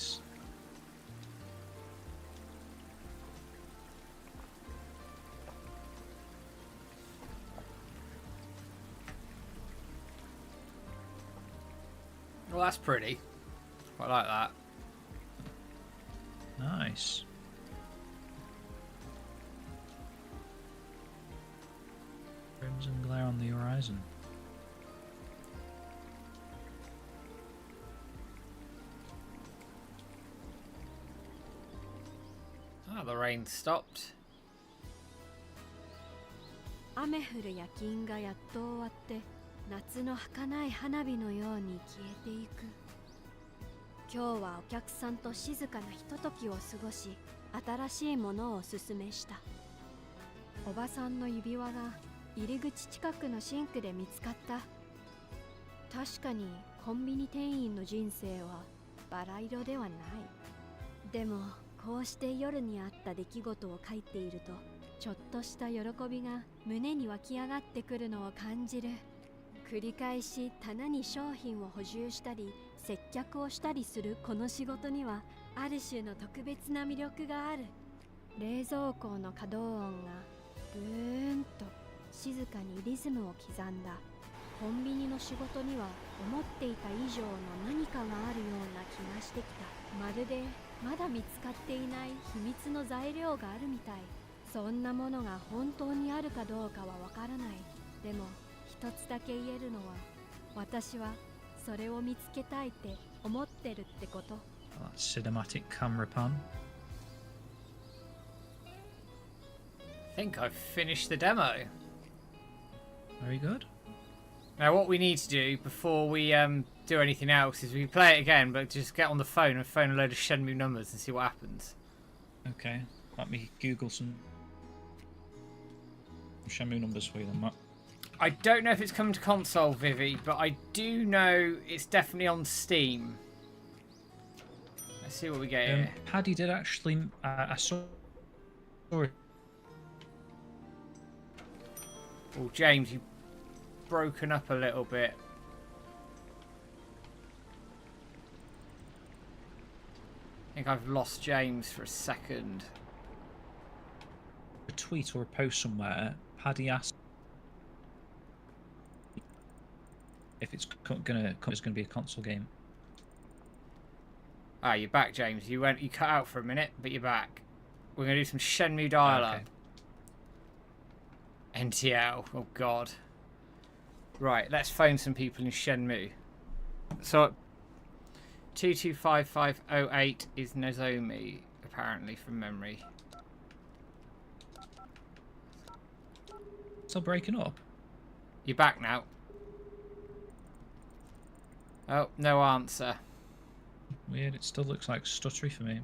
Well, that's pretty. Quite like that. Nice. Crimson glare on the horizon. Ah, the rain stopped. 雨降る夜勤がやっと終わって夏の儚い花火のように消えていく今日はお客さんと静かなひとときを過ごし、新しいものをおすすめした。おばさんの指輪が入り口近くのシンクで見つかった。確かにコンビニ店員の人生はバラ色ではない。でもこうして夜にあった出来事を書いていると、ちょっとした喜びが胸に湧き上がってくるのを感じる。繰り返し棚に商品を補充したり接客をしたりするこの仕事にはある種の特別な魅力がある。冷蔵庫の稼働音がブーンと静かにリズムを刻んだ。コンビニの仕事には思っていた以上の何かがあるような気がしてきた。まるでまだ見つかっていない秘密の材料があるみたい。そんなものが本当にあるかどうかはわからない。でも一つだけ言えるのは、私はそれを見つけたいって思ってるってこと。Cinematic camera pan. I think I've finished the demo. Very good. Now what we need to do before we do anything else is we play it again, but just get on the phone and phone a load of Shenmue numbers and see what happens. Okay, let me Google some Shenmue numbers for you then, Matt. I don't know if it's coming to console, Vivi, but I do know it's definitely on Steam. Let's see what we get here. Paddy did actually... I saw it. Oh, James, you've broken up a little bit. I think I've lost James for a second. A tweet or a post somewhere, Paddy asked if it's gonna be a console game. Ah, you're back, James. You cut out for a minute, but you're back. We're gonna do some Shenmue Dialup. Okay. NTL. Oh God. Right, let's phone some people in Shenmue. So 225508 is Nozomi, apparently, from memory. Still breaking up? You're back now. Oh, no answer. Weird, it still looks like stuttery for me.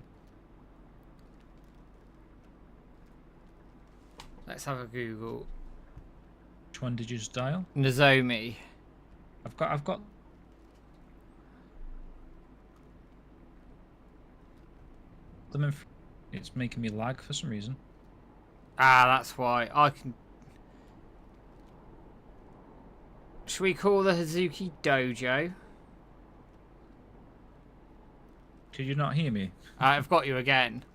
Let's have a Google. Which one did you just dial? Nozomi. I've got them in. It's making me lag for some reason. Ah, that's why. I can. Should we call the Hazuki Dojo? Could you not hear me? I've got you again.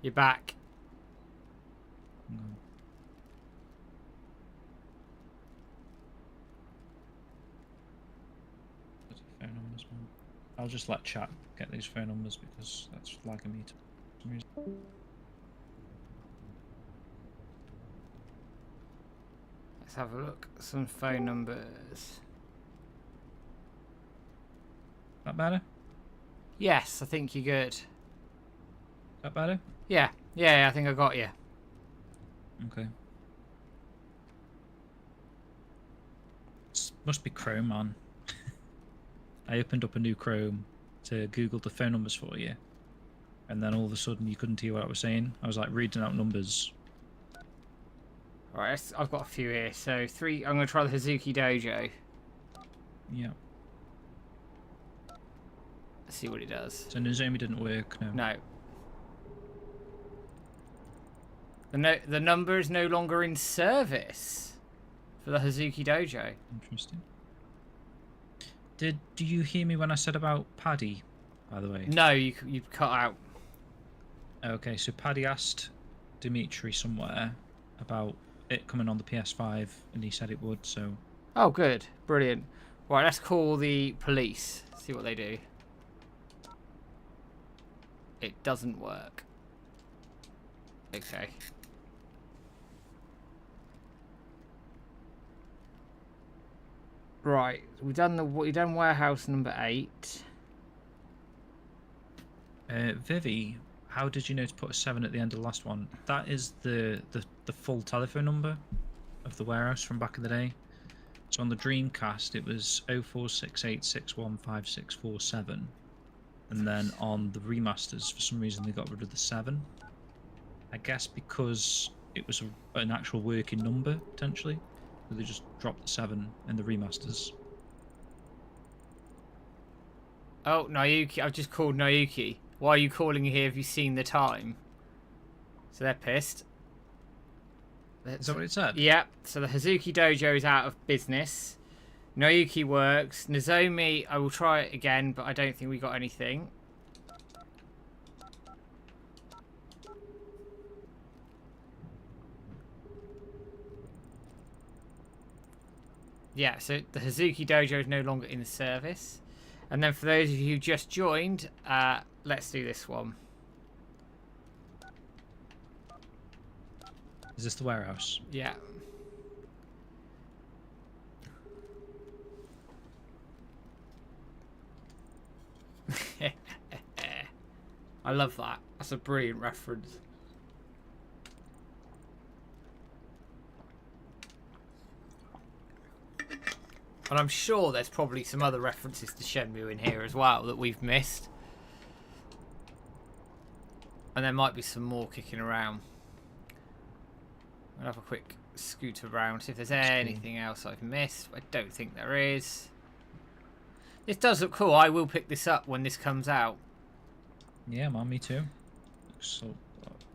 You're back. No. Phone numbers, man. I'll just let chat get these phone numbers because that's lagging me to some reason. Let's have a look. Some phone numbers. That better? Yes, I think you're good. That better? Yeah, I think I got you. Okay. Must be Chrome, man. I opened up a new Chrome to Google the phone numbers for you, and then all of a sudden you couldn't hear what I was saying. I was like reading out numbers. Alright, I've got a few here. So I'm going to try the Hazuki Dojo. Yeah. Let's see what it does. So Nozomi didn't work, no. No. The number is no longer in service for the Hazuki Dojo. Interesting. Do you hear me when I said about Paddy, by the way? No, you cut out. Okay, so Paddy asked Dimitri somewhere about it coming on the PS5, and he said it would, so... Oh, good. Brilliant. Right, let's call the police. See what they do. It doesn't work. Okay. Right, we've done warehouse number 8. Vivi, how did you know to put a 7 at the end of the last one? That is the full telephone number of the warehouse from back in the day. So on the Dreamcast, it was 0468615647. And then on the remasters, for some reason, they got rid of the 7. I guess because it was an actual working number, potentially. So they just dropped the 7 in the remasters. Oh, Naoki. I've just called Naoki. Why are you calling here? Have you seen the time? So they're pissed. Is that what it said? Yeah. So the Hazuki Dojo is out of business. Naoki works. Nozomi, I will try it again, but I don't think we got anything. Yeah, so the Hazuki Dojo is no longer in service. And then for those of you who just joined, let's do this one. Is this the warehouse? Yeah. I love that. That's a brilliant reference. And I'm sure there's probably some other references to Shenmue in here as well that we've missed. And there might be some more kicking around. I'll have a quick scoot around, see if there's anything else I've missed. I don't think there is. This does look cool. I will pick this up when this comes out. Yeah, man, me too. Looks so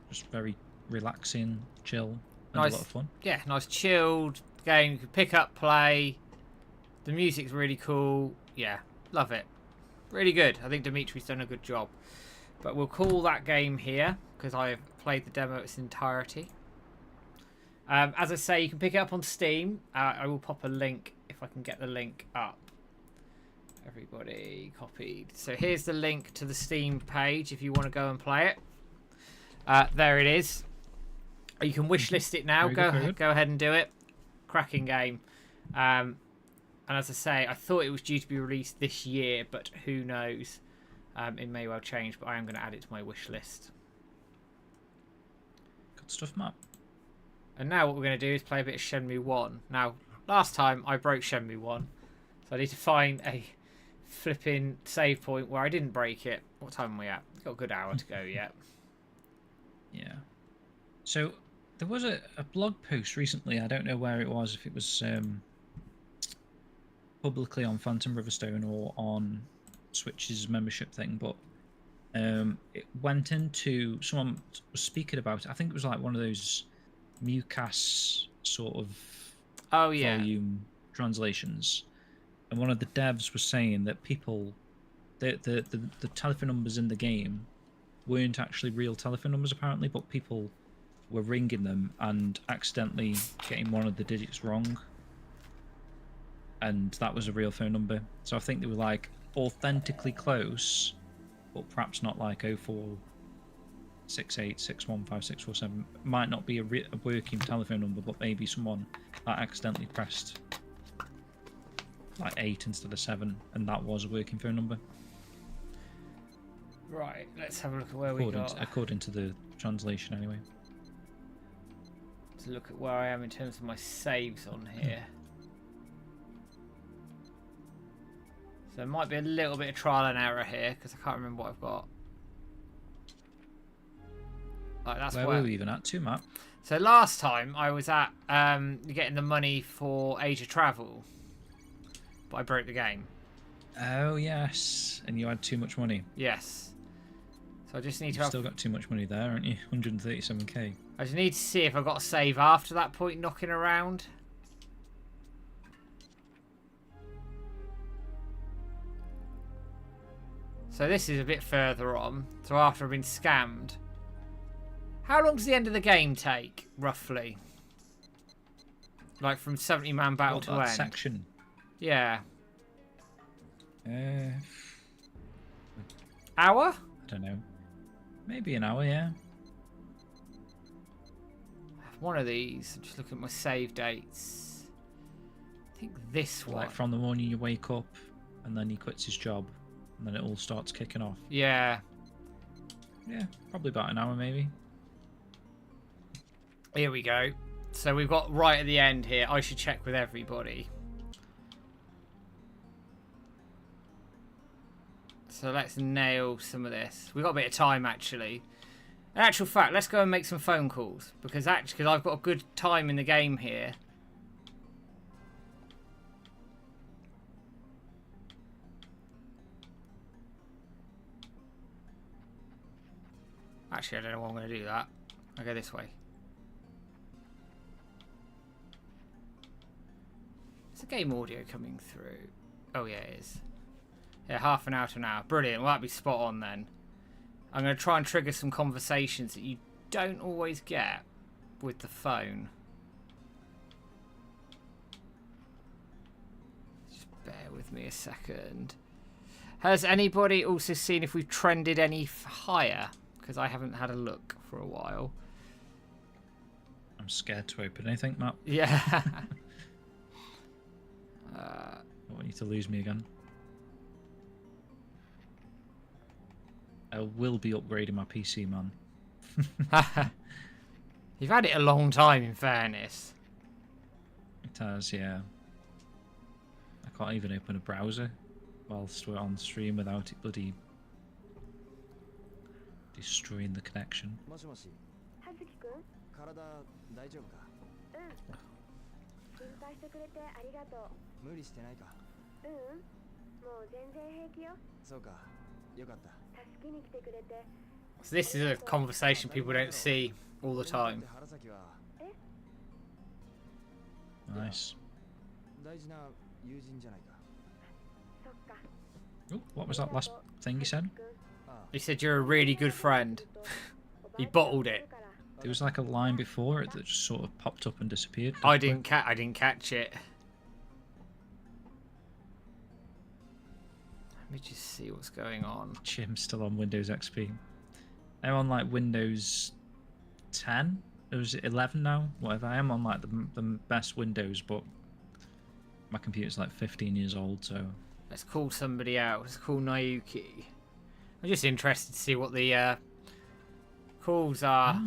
just very relaxing, chill, and Nice. a lot of fun. Yeah, nice chilled game. You can pick up, play. The music's really cool. Yeah, love it. Really good. I think Dimitri's done a good job. But we'll call that game here because I've played the demo in its entirety. As I say, you can pick it up on Steam. I will pop a link if I can get the link up. Everybody copied. So here's the link to the Steam page if you want to go and play it. There it is. You can wishlist it now. Go ahead and do it. Cracking game. And as I say, I thought it was due to be released this year, but who knows? It may well change, but I am going to add it to my wish list. Good stuff, Matt. And now what we're going to do is play a bit of Shenmue 1. Now, last time I broke Shenmue 1, so I need to find a flipping save point where I didn't break it. What time are we at? We've got a good hour to go yet. Yeah. So there was a blog post recently. I don't know where it was, if it was publicly on Phantom Riverstone or on Switch's membership thing, but it went into, someone was speaking about it. I think it was like one of those Mucas sort of volume translations, and one of the devs was saying that people, the telephone numbers in the game weren't actually real telephone numbers apparently, but people were ringing them and accidentally getting one of the digits wrong, and that was a real phone number. So I think they were like authentically close, but perhaps not like 0468615647. Might not be a working telephone number, but maybe someone that accidentally pressed like 8 instead of 7, and that was a working phone number. Right, let's have a look at where we got. According to the translation, anyway. To look at where I am in terms of my saves on here. So there might be a little bit of trial and error here because I can't remember what I've got. Right, that's where were we even at to, Matt? So last time I was at getting the money for Asia Travel, but I broke the game. Oh yes, and you had too much money. Yes. So I just need You've still got too much money there, aren't you? 137k. I just need to see if I've got a save after that point knocking around. So this is a bit further on. So after I've been scammed. How long does the end of the game take, roughly? Like from 70-man battle to end? Section? Yeah. I Hour? don't know. Maybe an hour, yeah. One of these. I'm just looking at my save dates. I think this one. Like from the morning you wake up, and then he quits his job, and then it all starts kicking off. Yeah. Yeah, probably about an hour, maybe. Here we go. So we've got right at the end here. I should check with everybody. So let's nail some of this. We've got a bit of time, actually. In actual fact, let's go and make some phone calls. Because I've got a good time in the game here. Actually, I don't know what I'm going to do that. I'll go this way. Is the game audio coming through? Oh, yeah, it is. Yeah, half an hour to an hour. Brilliant. Well, that'd be spot on then. I'm going to try and trigger some conversations that you don't always get with the phone. Just bear with me a second. Has anybody also seen if we've trended any higher? Because I haven't had a look for a while. I'm scared to open anything, Matt. Yeah. I want you to lose me again. I will be upgrading my PC, man. You've had it a long time, in fairness. It has, yeah. I can't even open a browser whilst we're on stream without it bloody destroying the connection. So this is a conversation people don't see all the time. Nice. Oh, what was that last thing you said? He said you're a really good friend. He bottled it. There was like a line before it that just sort of popped up and disappeared. I didn't catch it. Let me just see what's going on. Jim's still on Windows XP. I'm on like Windows 10. It was 11 now. Whatever. I am on like the best Windows, but my computer's like 15 years old, so. Let's call somebody out. Let's call Nayuki. I'm just interested to see what the calls are.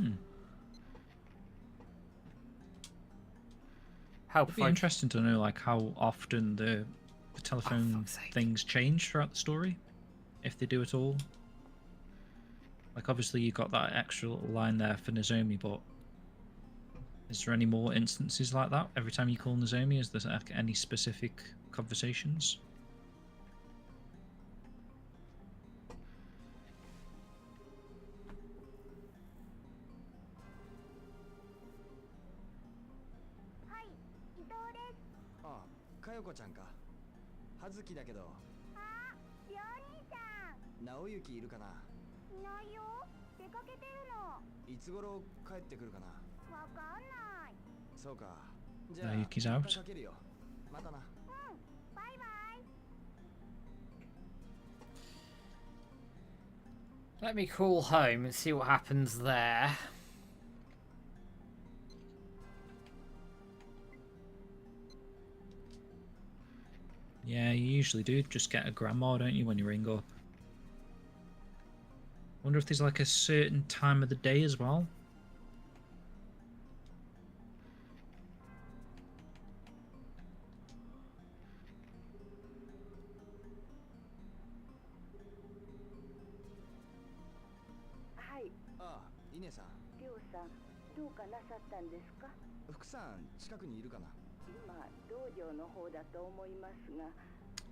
It'd be interesting to know like how often the telephone things change throughout the story, if they do at all. Like obviously you got that extra little line there for Nozomi, but is there any more instances like that every time you call Nozomi? Is there any specific conversations? Nayuki's out. Let me call home and see what happens there. Yeah, you usually do. Just get a grandma, don't you, when you ring up? Wonder if there's like a certain time of the day as well.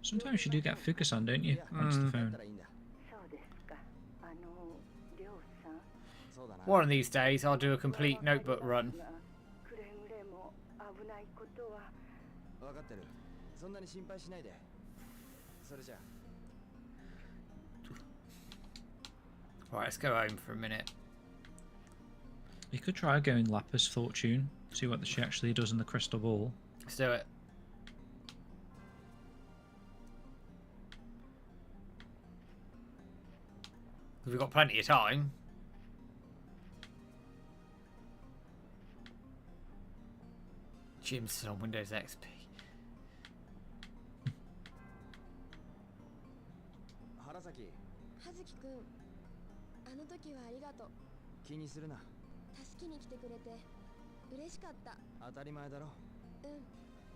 Sometimes you do get Figgies, don't you? Answer the phone. One of these days I'll do a complete notebook run. Right, let's go home for a minute. You could try going Lapis Fortune, see what she actually does in the crystal ball. Let's do it. We've got plenty of time. Jim's still on Windows XP.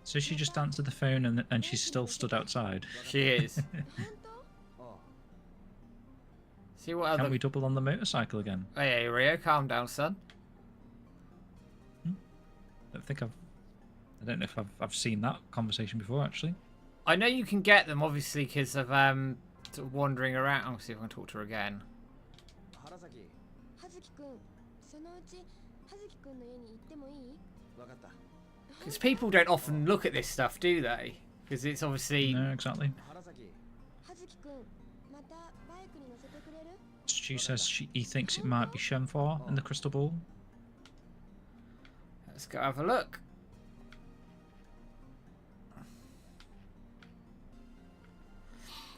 So she just answered the phone and she still stood outside? She is. See what other... Can we double on the motorcycle again? Hey, Rio, calm down, son. I don't know if I've seen that conversation before, actually. I know you can get them, obviously, because of sort of wandering around. I'll see if I can talk to her again. Because people don't often look at this stuff, do they? Because it's obviously... No, exactly. She says he thinks it might be Shenmue in the crystal ball. Let's go have a look.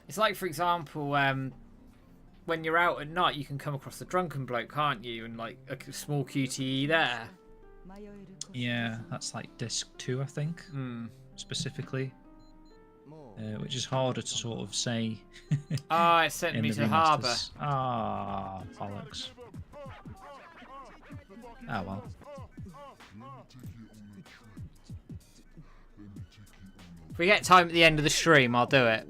It's like, for example, when you're out at night, you can come across the drunken bloke, can't you? And like a small QTE there. Yeah, that's like disc 2, I think, specifically. Which is harder to sort of say. Ah, it sent me to the harbour. Ah, bollocks. Ah, well. If we get time at the end of the stream, I'll do it.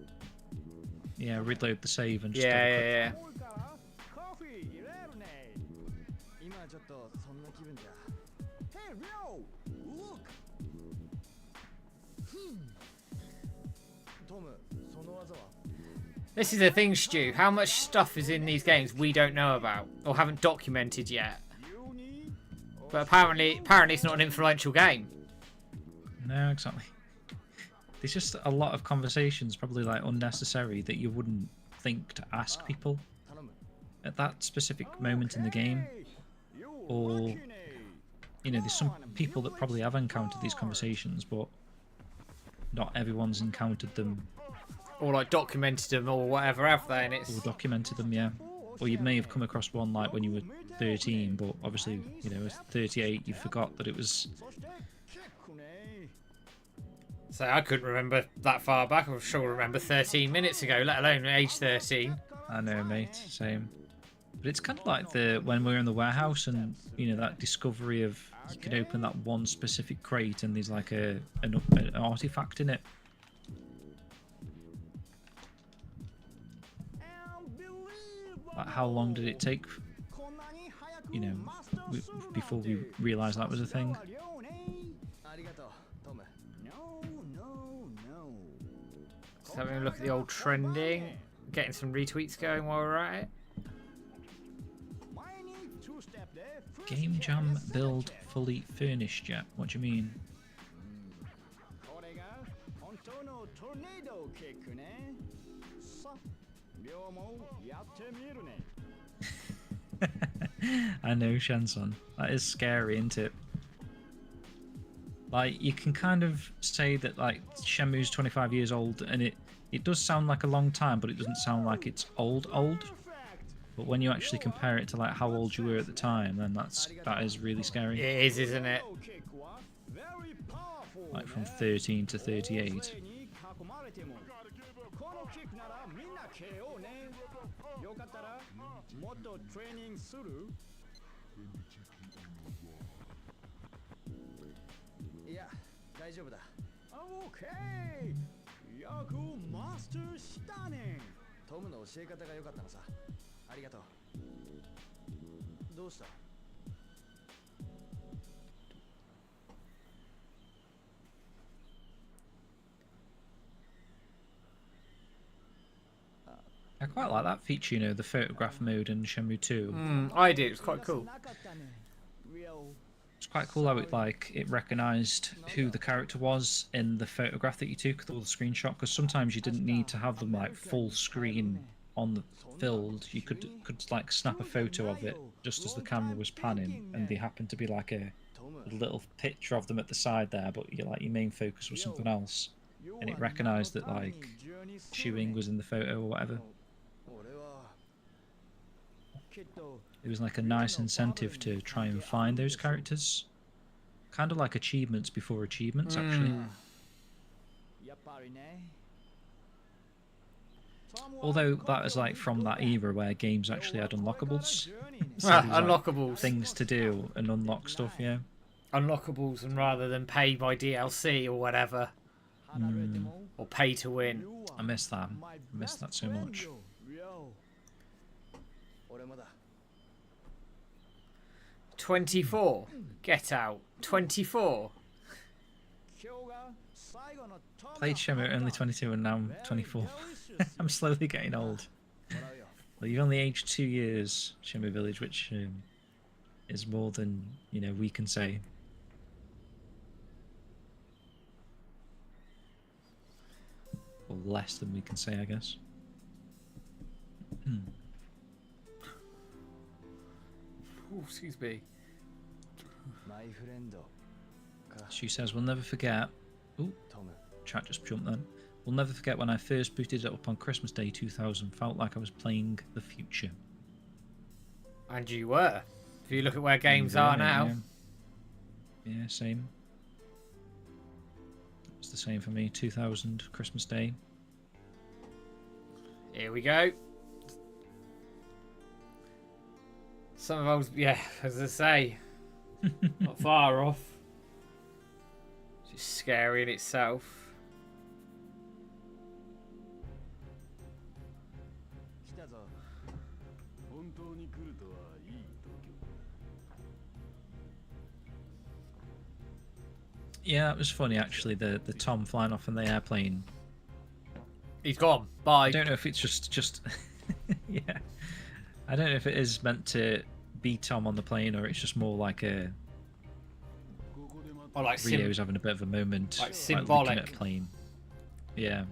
Yeah, reload the save and just yeah. This is the thing, Stu. How much stuff is in these games we don't know about or haven't documented yet? But apparently it's not an influential game. No, exactly. There's just a lot of conversations, probably like unnecessary, that you wouldn't think to ask people at that specific moment in the game. Or, you know, there's some people that probably have encountered these conversations, but not everyone's encountered them. Or like documented them or whatever, have they? And it's... Or documented them, yeah. Or you may have come across one like when you were 13, but obviously, you know, at 38 you forgot that it was... So I couldn't remember that far back. I'm sure I remember 13 minutes ago, let alone age 13. I know, mate. Same. But it's kind of like when we were in the warehouse and, you know, that discovery of you can open that one specific crate and there's like an artifact in it. Like how long did it take, you know, before we realised that was a thing? Just having a look at the old trending, getting some retweets going while we're at it. Game Jam build fully furnished yet? What do you mean? I know, Shenson. That is scary, isn't it? Like, you can kind of say that, like, Shenmue's 25 years old, and it does sound like a long time, but it doesn't sound like it's old. But when you actually compare it to, like, how old you were at the time, then that is really scary. It is, isn't it? Like, from 13 to 38. I quite like that feature, you know, the photograph mode in Shenmue 2. I do, it's quite cool. It's quite cool how it recognised who the character was in the photograph that you took, or the screenshot, because sometimes you didn't need to have them like full screen on the filled. You could like snap a photo of it just as the camera was panning, and they happened to be like a little picture of them at the side there, but your main focus was something else, and it recognised that like Shuing was in the photo or whatever. It was like a nice incentive to try and find those characters. Kind of like achievements before achievements, actually. Although that is like from that era where games actually had unlockables. So unlockables. Like things to do and unlock stuff, yeah. Unlockables, and rather than pay by DLC or whatever. Or pay to win. I miss that. I miss that so much. 24. Get out. 24. Played Shenmue at only 22 and now I'm 24. I'm slowly getting old. Well, you've only aged 2 years, Shenmue Village, which is more than, you know, we can say. Or less than we can say, I guess. Ooh, excuse me. She says, we'll never forget. Ooh, chat just jumped then. We'll never forget when I first booted it up on Christmas Day 2000. Felt like I was playing the future. And you were. If you look at where games are now. Yeah, same. It's the same for me. 2000 Christmas Day. Here we go. Some of those, yeah, as I say, not far off. Just scary in itself. Yeah, it was funny actually. The Tom flying off in the airplane. He's gone. Bye. I don't know if it's just yeah. I don't know if it is meant to be Tom on the plane or it's just more like a. Or like Rio's having a bit of a moment, like symbolic. Like looking at a plane. Yeah.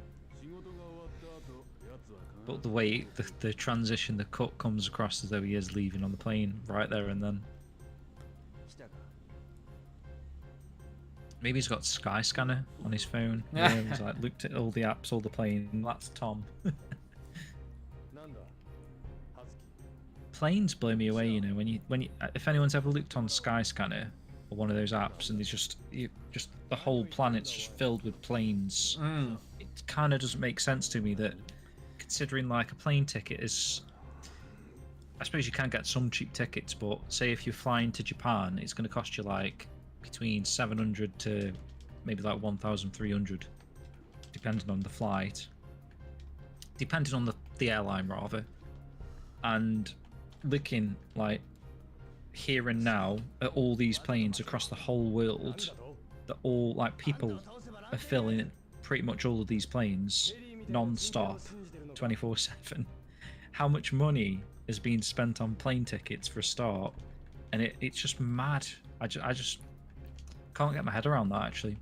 But the way the transition, the cut comes across as though he is leaving on the plane right there and then. Maybe he's got Skyscanner on his phone. Yeah, he's like looked at all the apps, all the plane. That's Tom. Planes blow me away, you know. When you if anyone's ever looked on Skyscanner or one of those apps, and there's just the whole planet's just filled with planes. It kind of doesn't make sense to me that, considering like a plane ticket is. I suppose you can get some cheap tickets, but say if you're flying to Japan, it's going to cost you like between 700 to maybe like 1,300, depending on the flight, depending on the airline rather. And looking like here and now at all these planes across the whole world, that all like people are filling pretty much all of these planes non-stop 24/7. How much money is being spent on plane tickets for a start, and it's just mad. I just can't get my head around that actually.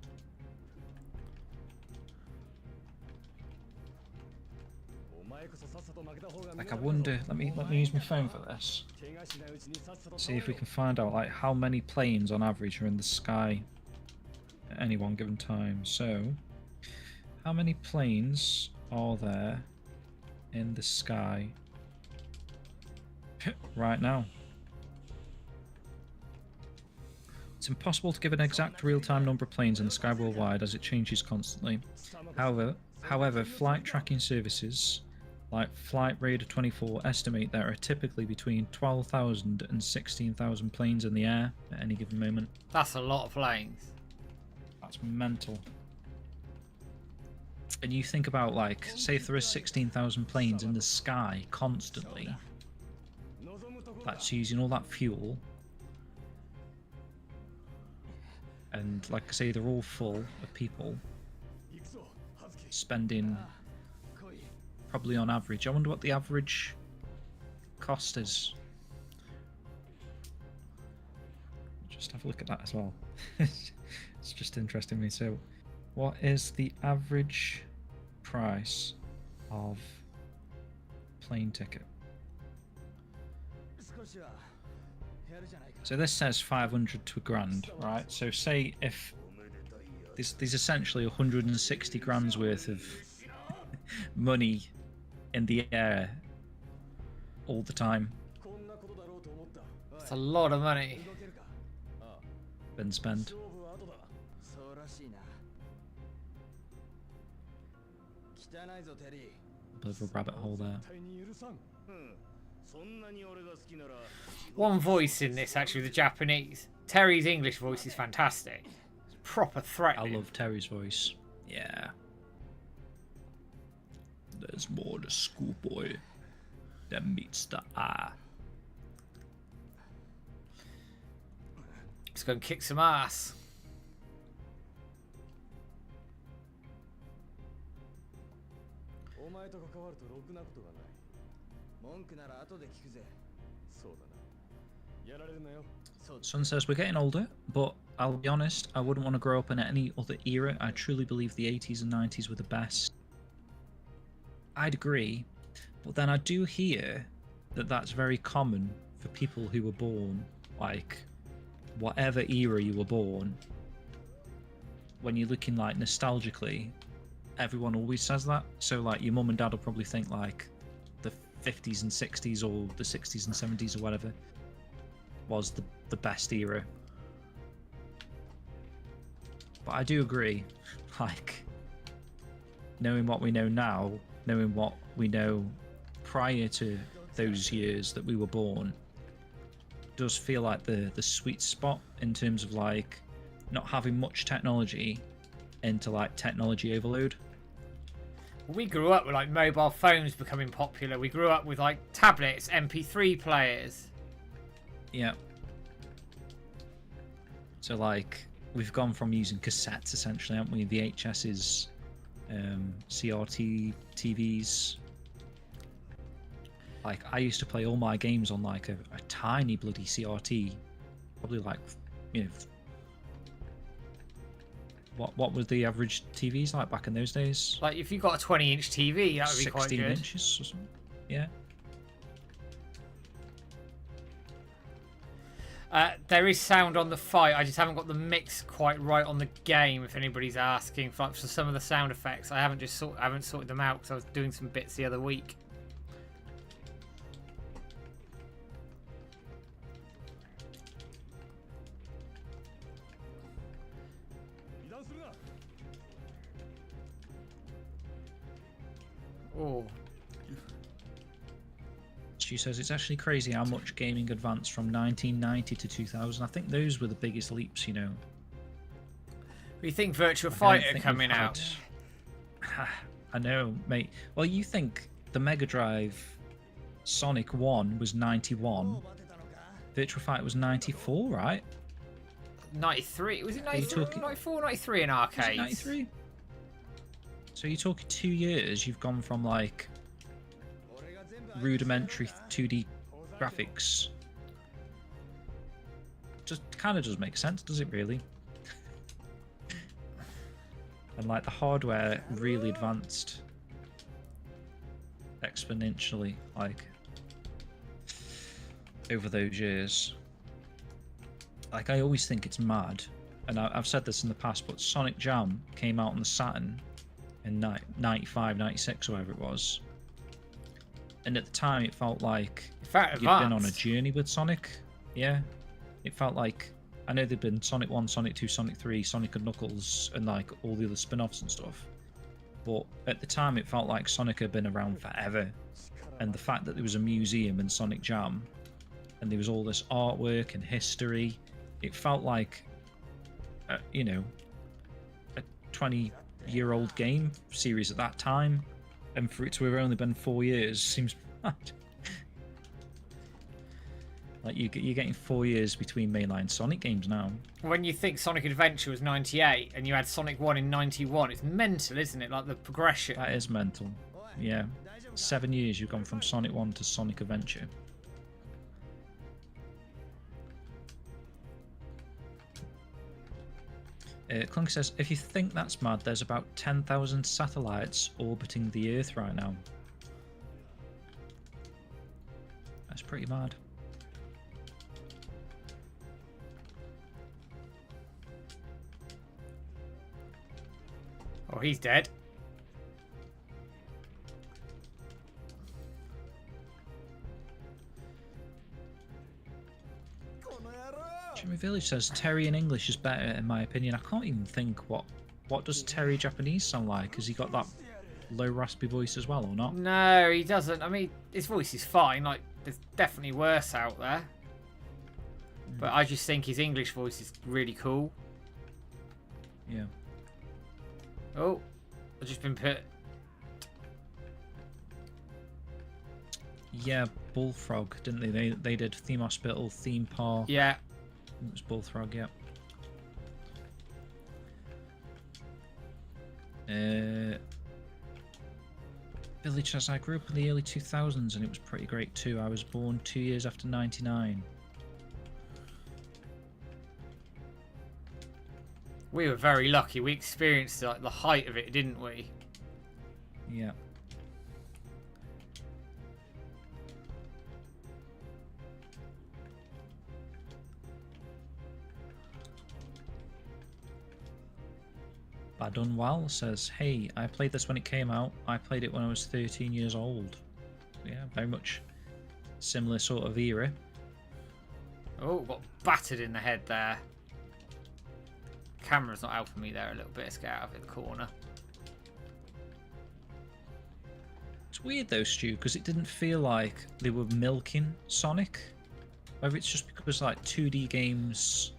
Like I wonder, let me use my phone for this. See if we can find out like how many planes on average are in the sky at any one given time. So, how many planes are there in the sky right now? It's impossible to give an exact real-time number of planes in the sky worldwide as it changes constantly. However, flight tracking services like Flight Radar 24 estimate there are typically between 12,000 and 16,000 planes in the air at any given moment. That's a lot of planes. That's mental. And you think about like, say if there is 16,000 planes in the sky constantly, that's using all that fuel. And like I say, they're all full of people spending probably on average. I wonder what the average cost is. Just have a look at that as well. It's just interesting me. So, what is the average price of plane ticket? So this says 500 to a grand, right? So say if there's essentially 160 grand's worth of money in the air all the time. It's a lot of money. Been spent. A bit of a rabbit hole there. One voice in this, actually, the Japanese. Terry's English voice is fantastic. It's proper threatening. I love Terry's voice. Yeah. There's more to schoolboy than meets the eye. Let's go and kick some ass. Sun says we're getting older, but I'll be honest, I wouldn't want to grow up in any other era. I truly believe the 80s and 90s were the best. I'd agree, but then I do hear that that's very common for people who were born, like, whatever era you were born. When you're looking, like, nostalgically, everyone always says that. So, like, your mum and dad will probably think, like, the 50s and 60s or the 60s and 70s or whatever was the best era. But I do agree, like, knowing what we know now, knowing what we know prior to those years that we were born, does feel like the sweet spot in terms of, like, not having much technology into, like, technology overload. We grew up with, like, mobile phones becoming popular. We grew up with, like, tablets, MP3 players. Yeah. So, like, we've gone from using cassettes, essentially, haven't we? VHSs, CRT TVs. Like, I used to play all my games on, like, a tiny bloody CRT. Probably, like, you know... What was the average TVs like back in those days? Like, if you got a 20-inch TV, that would be quite good. 16 inches or something? Yeah. There is sound on the fight. I just haven't got the mix quite right on the game. If anybody's asking for some of the sound effects, I haven't sorted them out because I was doing some bits the other week. Oh. She says it's actually crazy how much gaming advanced from 1990 to 2000. I think those were the biggest leaps, you know. We think Virtua Fighter coming out. I know, mate. Well, you think the Mega Drive Sonic 1 was 91. Virtua Fighter was 94, right? 93. Was it 93? 94, 93 in arcades? 93? So you're talking 2 years, you've gone from, like, rudimentary 2D graphics. Just kind of does make sense, does it really? And, like, the hardware really advanced exponentially, like, over those years. Like, I always think it's mad, and I've said this in the past, but Sonic Jam came out on the Saturn in 95, 96, or whatever it was. And at the time, it felt like you'd been on a journey with Sonic. Yeah. It felt like... I know there'd been Sonic 1, Sonic 2, Sonic 3, Sonic and Knuckles, and, like, all the other spin-offs and stuff. But at the time, it felt like Sonic had been around forever. And the fact that there was a museum in Sonic Jam, and there was all this artwork and history, it felt like, you know, a 20-year-old game series at that time. And for it to have only been 4 years seems mad. Like, you're getting 4 years between mainline Sonic games now. When you think Sonic Adventure was 98 and you had Sonic 1 in 91, it's mental, isn't it? Like, the progression. That is mental. Yeah. 7 years you've gone from Sonic 1 to Sonic Adventure. Clunk says, if you think that's mad, there's about 10,000 satellites orbiting the Earth right now. That's pretty mad. Oh, he's dead. Jimmy Village says Terry in English is better in my opinion. I can't even think what does Terry Japanese sound like? Has he got that low raspy voice as well or not? No, he doesn't. I mean, his voice is fine. Like, there's definitely worse out there. But I just think his English voice is really cool. Yeah. Oh, I've just been put. Yeah, Bullfrog, didn't they? They did Theme Hospital, Theme Park. Yeah. It was Bullfrog, yeah. Village says, I grew up in the early 2000s and it was pretty great too. I was born 2 years after 99. We were very lucky. We experienced like the height of it, didn't we? Yeah. Badunwal says, hey, I played this when it came out. I played it when I was 13 years old. Yeah, very much similar sort of era. Oh, got battered in the head there. Camera's not helping me there a little bit. Let's get out of the corner. It's weird though, Stu, because it didn't feel like they were milking Sonic. Whether it's just because like 2D games,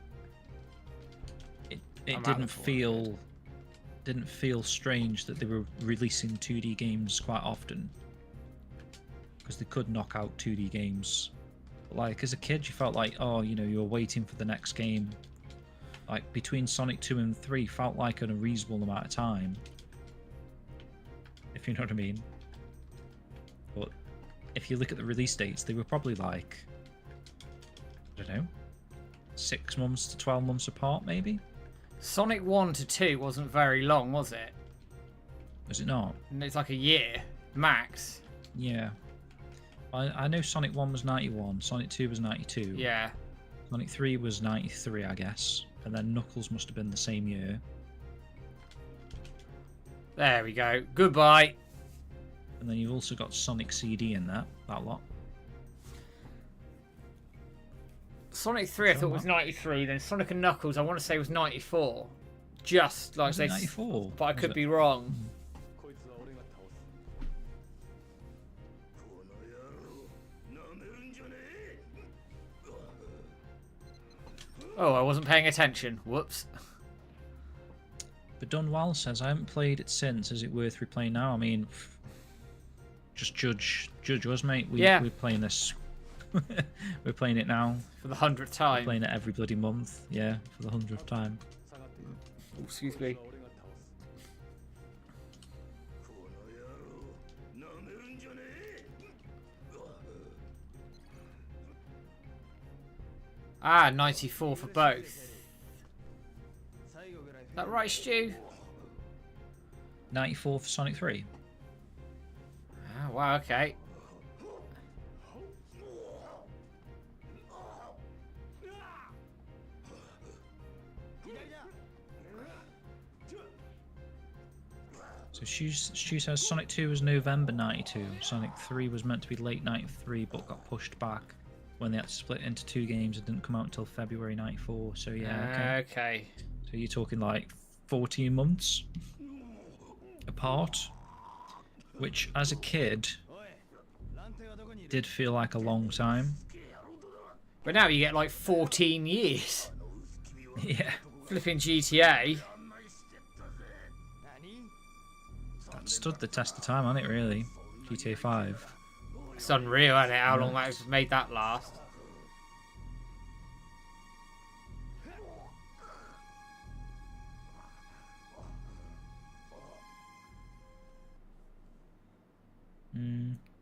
it didn't feel strange that they were releasing 2D games quite often, because they could knock out 2D games. But like as a kid, you felt like, oh, you know, you were waiting for the next game. Like between Sonic 2 and 3 felt like an unreasonable amount of time, if you know what I mean. But if you look at the release dates, they were probably like, I don't know, 6 months to 12 months apart, maybe. Sonic 1 to 2 wasn't very long, was it? Was it not? It's like a year max. Yeah. I know Sonic 1 was 91, Sonic 2 was 92. Yeah. Sonic 3 was 93, I guess. And then Knuckles must have been the same year. There we go. Goodbye. And then you've also got Sonic CD in that lot. Sonic 3 I thought was 93, then Sonic and Knuckles I want to say was 94. Just like was it 94? But I could be wrong. Oh, I wasn't paying attention. Whoops. But Dunwall says, I haven't played it since. Is it worth replaying now? I mean, just judge us, mate. We're playing this. We're playing it now. For the 100th time. We're playing it every bloody month. Yeah, for the 100th time. Oh, excuse me. Ah, 94 for both. Is that right, Stu? 94 for Sonic 3. Oh, wow, okay. So Stu says Sonic 2 was November 92. Sonic 3 was meant to be late 93, but got pushed back when they had to split into 2 games. It didn't come out until February 94. So yeah, okay. So you're talking like 14 months apart, which as a kid did feel like a long time. But now you get like 14 years. Yeah. Flipping GTA. That stood the test of time, hasn't it, really? GTA 5. It's unreal, isn't it? How long that's made that last.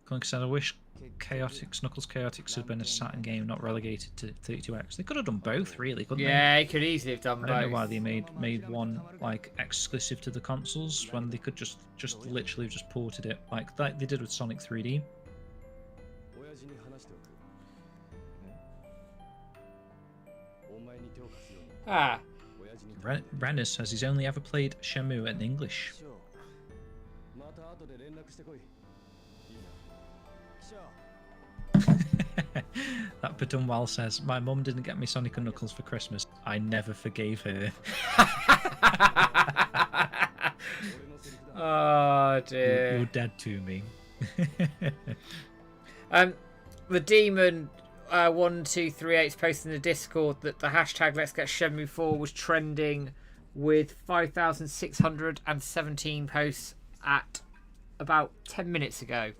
Clunk said, I wish Knuckles Chaotix had been a Saturn game, not relegated to 32X. They could have done both, really, couldn't they? Yeah, they could easily have done both. I don't know why they made one like exclusive to the consoles when they could just literally just ported it like that they did with Sonic 3D. Ah. Brenner says he's only ever played Shenmue in English. That Badunwal says, my mum didn't get me Sonic and Knuckles for Christmas. I never forgave her. Oh dear. You're dead to me. The Demon 1238 is posting in the Discord that the hashtag Let's Get Shenmue 4 was trending with 5,617 posts at about 10 minutes ago.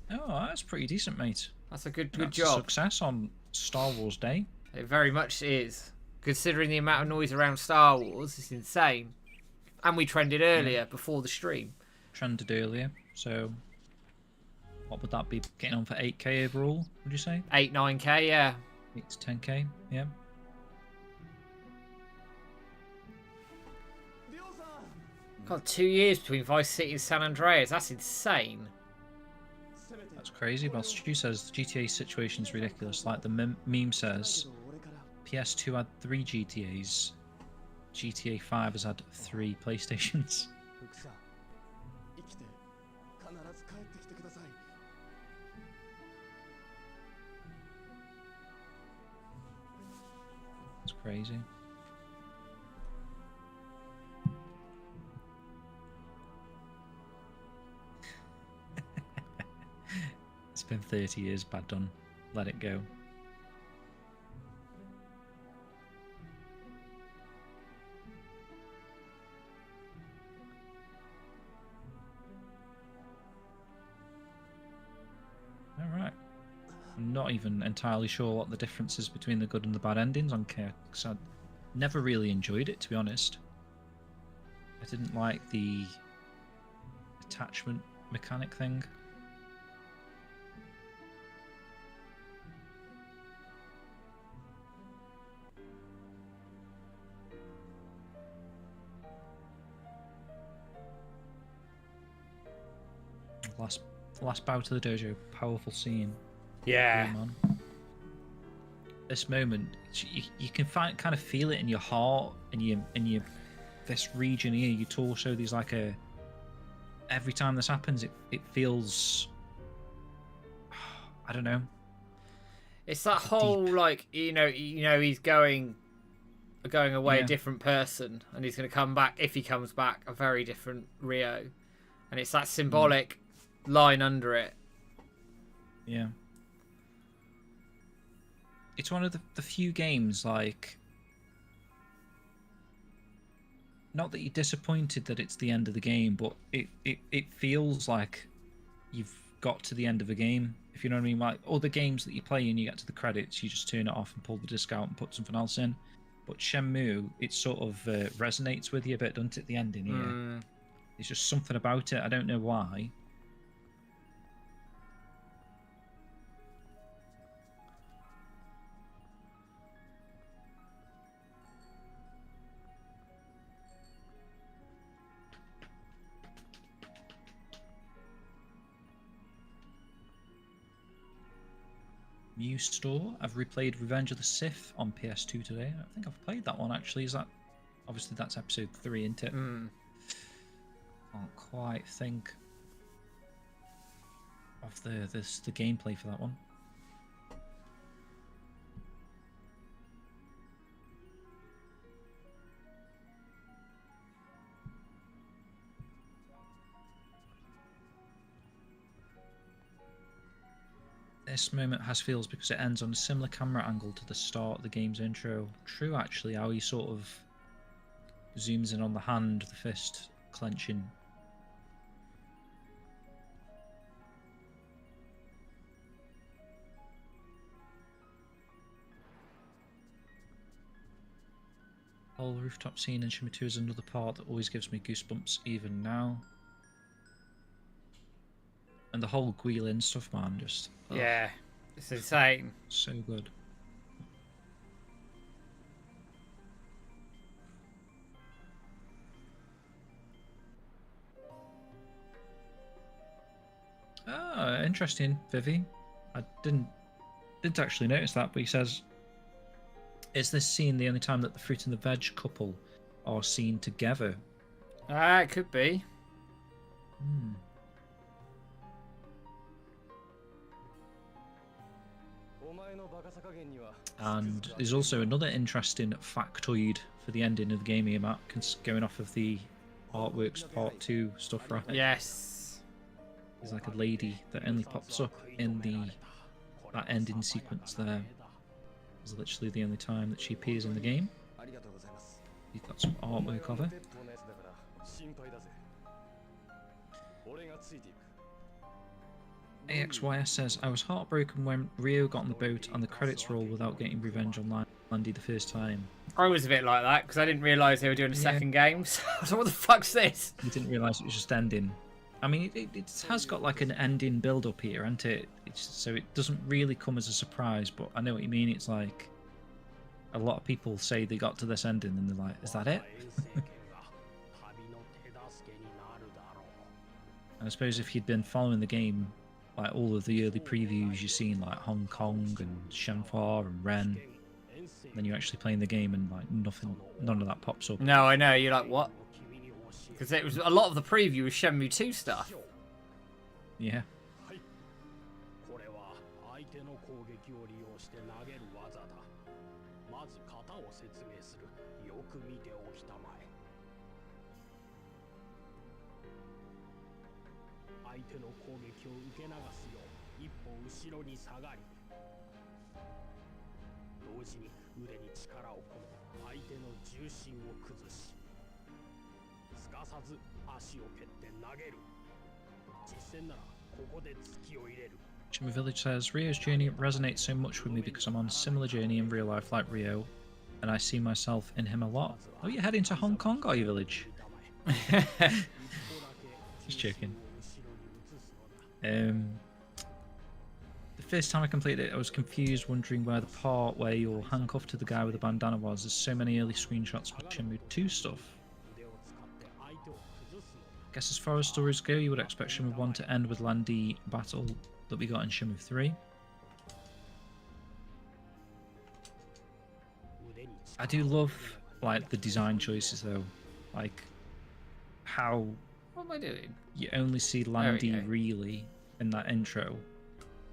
Oh, that's pretty decent, mate. That's a good That's job. A success on Star Wars Day. It very much is. Considering the amount of noise around Star Wars, it's insane. And we trended earlier, before the stream. Trended earlier, so what would that be? Getting on for 8K overall, would you say? 8, 9K, yeah. 8 to 10K, yeah. God, 2 years between Vice City and San Andreas. That's insane. That's crazy. Well, Stu says the GTA situation is ridiculous. Like the meme says, PS2 had 3 GTAs. GTA 5 has had 3 PlayStations. That's crazy. It's been 30 years, bad done. Let it go. Alright. I'm not even entirely sure what the difference is between the good and the bad endings on K, because I never really enjoyed it, to be honest. I didn't like the attachment mechanic thing. Last bout of the dojo, powerful scene. Yeah. This moment, you can kind of feel it in your heart, and your this region here, your torso. There's like a, every time this happens, it feels, I don't know. It's that whole deep. Like you know he's going away a different person, and he's going to come back, if he comes back, a very different Rio, and it's that symbolic line under it. Yeah. It's one of the few games, like, not that you're disappointed that it's the end of the game, but it feels like you've got to the end of a game, if you know what I mean. Like other games that you play and you get to the credits, you just turn it off and pull the disc out and put something else in. But Shenmue, it sort of resonates with you a bit, doesn't it, the ending here? There's just something about it, I don't know why. New store. I've replayed Revenge of the Sith on PS2 today. I think I've played that one actually. Is that, obviously that's episode 3, isn't it? Can't quite think of the gameplay for that one. This moment has feels because it ends on a similar camera angle to the start of the game's intro. True, actually, how he sort of zooms in on the hand, the fist clenching. Whole rooftop scene in Shenmue 2 is another part that always gives me goosebumps even now. And the whole Guilin stuff, man, just... Yeah, it's insane. So good. Ah, interesting, Vivi. I didn't actually notice that, but he says, is this scene the only time that the fruit and the veg couple are seen together? It could be. And there's also another interesting factoid for the ending of the game here, Matt, going off of the Artworks Part 2 stuff, right? Yes. There's like a lady that only pops up in that ending sequence there. It's literally the only time that she appears in the game. You've got some artwork of her. AXYS says, I was heartbroken when Rio got on the boat and the credits roll without getting revenge on Landy the first time. I was a bit like that because I didn't realise they were doing a second game. So I was like, what the fuck's this? You didn't realise it was just ending. I mean, it has got like an ending build-up here, hasn't it? So it doesn't really come as a surprise, but I know what you mean. It's like a lot of people say they got to this ending and they're like, is that it? I suppose if you'd been following the game, like all of the early previews you've seen, like Hong Kong and Shenmue and Ren, then you're actually playing the game and like none of that pops up. No, I know. You're like, what? Because it was a lot of the preview was Shenmue 2 stuff. Yeah. Shenmue Village says, Rio's journey resonates so much with me because I'm on a similar journey in real life like Rio, and I see myself in him a lot. Oh, you're heading to Hong Kong, are you, Village? Just checking. The first time I completed it, I was confused, wondering where the part where you're handcuffed to the guy with the bandana was. There's so many early screenshots with Shenmue 2 stuff. I guess as far as stories go, you would expect Shenmue 1 to end with Landy battle that we got in Shenmue 3. I do love like the design choices though, like how What am I doing? you only see Landy really in that intro,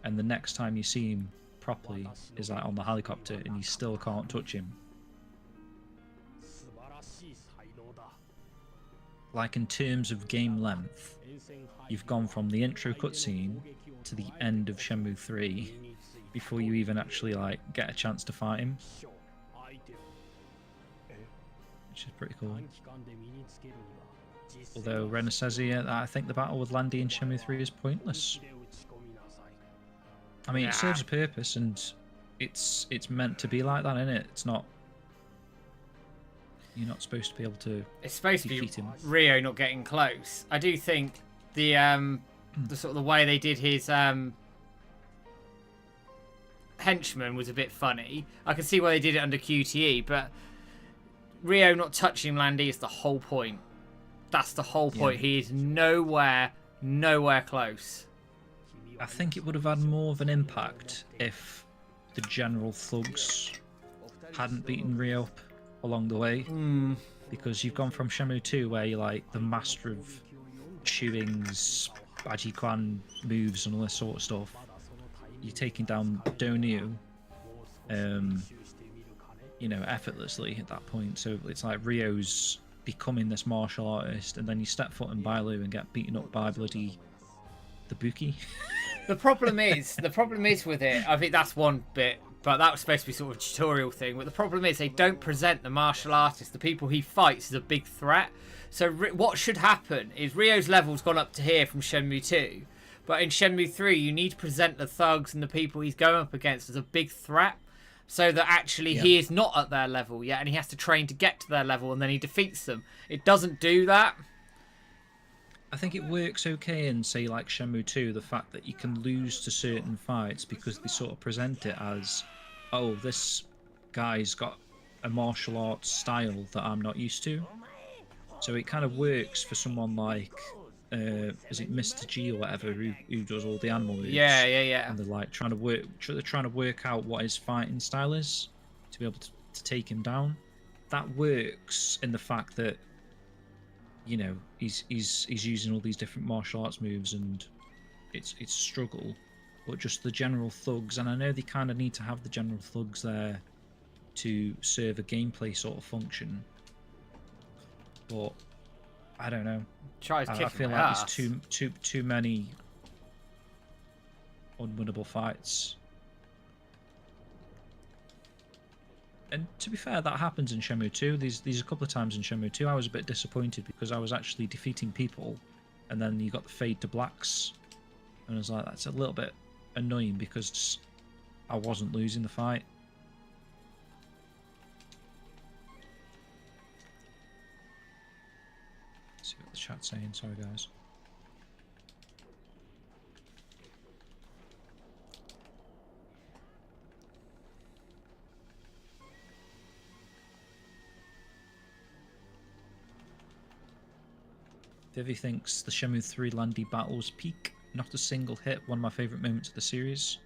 and the next time you see him properly is like on the helicopter and you still can't touch him. Like in terms of game length, you've gone from the intro cutscene to the end of Shenmue 3 before you even actually like get a chance to fight him, which is pretty cool. Although Renna says here that I think the battle with Landy in Shenmue 3 is pointless. I mean, it serves a purpose, and it's meant to be like that, isn't it? It's not. You're not supposed to be able to. It's supposed to be him. Rio not getting close. I do think the sort of the way they did his henchman was a bit funny. I can see why they did it under QTE, but Rio not touching Landy is the whole point. That's the whole point. Yeah. He is nowhere close. I think it would have had more of an impact if the general thugs hadn't beaten Rio up along the way. Because you've gone from Shenmue 2 where you're like the master of shootings, Baji-Kwan moves and all this sort of stuff. You're taking down Donyu, you know, effortlessly at that point. So it's like Rio's becoming this martial artist, and then you step foot in Bailu and get beaten up by bloody the Buki. The problem is with it, I think that's one bit, but that was supposed to be sort of a tutorial thing, but the problem is they don't present the martial artist, the people he fights, as a big threat. So what should happen is Rio's level's gone up to here from Shenmue 2, but in Shenmue 3 you need to present the thugs and the people he's going up against as a big threat, so that actually he is not at their level yet, and he has to train to get to their level, and then he defeats them. It doesn't do that. I think it works okay in, say, like Shenmue 2, the fact that you can lose to certain fights because they sort of present it as, oh, this guy's got a martial arts style that I'm not used to. So it kind of works for someone like, is it Mr. G or whatever, who does all the animal moves? Yeah. And they're like trying to work out what his fighting style is to be able to take him down. That works in the fact that, you know, he's using all these different martial arts moves and it's a struggle, but just the general thugs, and I know they kind of need to have the general thugs there to serve a gameplay sort of function, but I don't know. I feel like there's too many unwinnable fights. And to be fair, that happens in Shenmue 2. These a couple of times in Shenmue 2 I was a bit disappointed because I was actually defeating people, and then you got the fade to blacks And I was like, that's a little bit annoying because I wasn't losing the fight. Let's see what the chat's saying. Sorry, guys. Vivi thinks the Shenmue 3 Landy battle was peak. Not a single hit. One of my favourite moments of the series.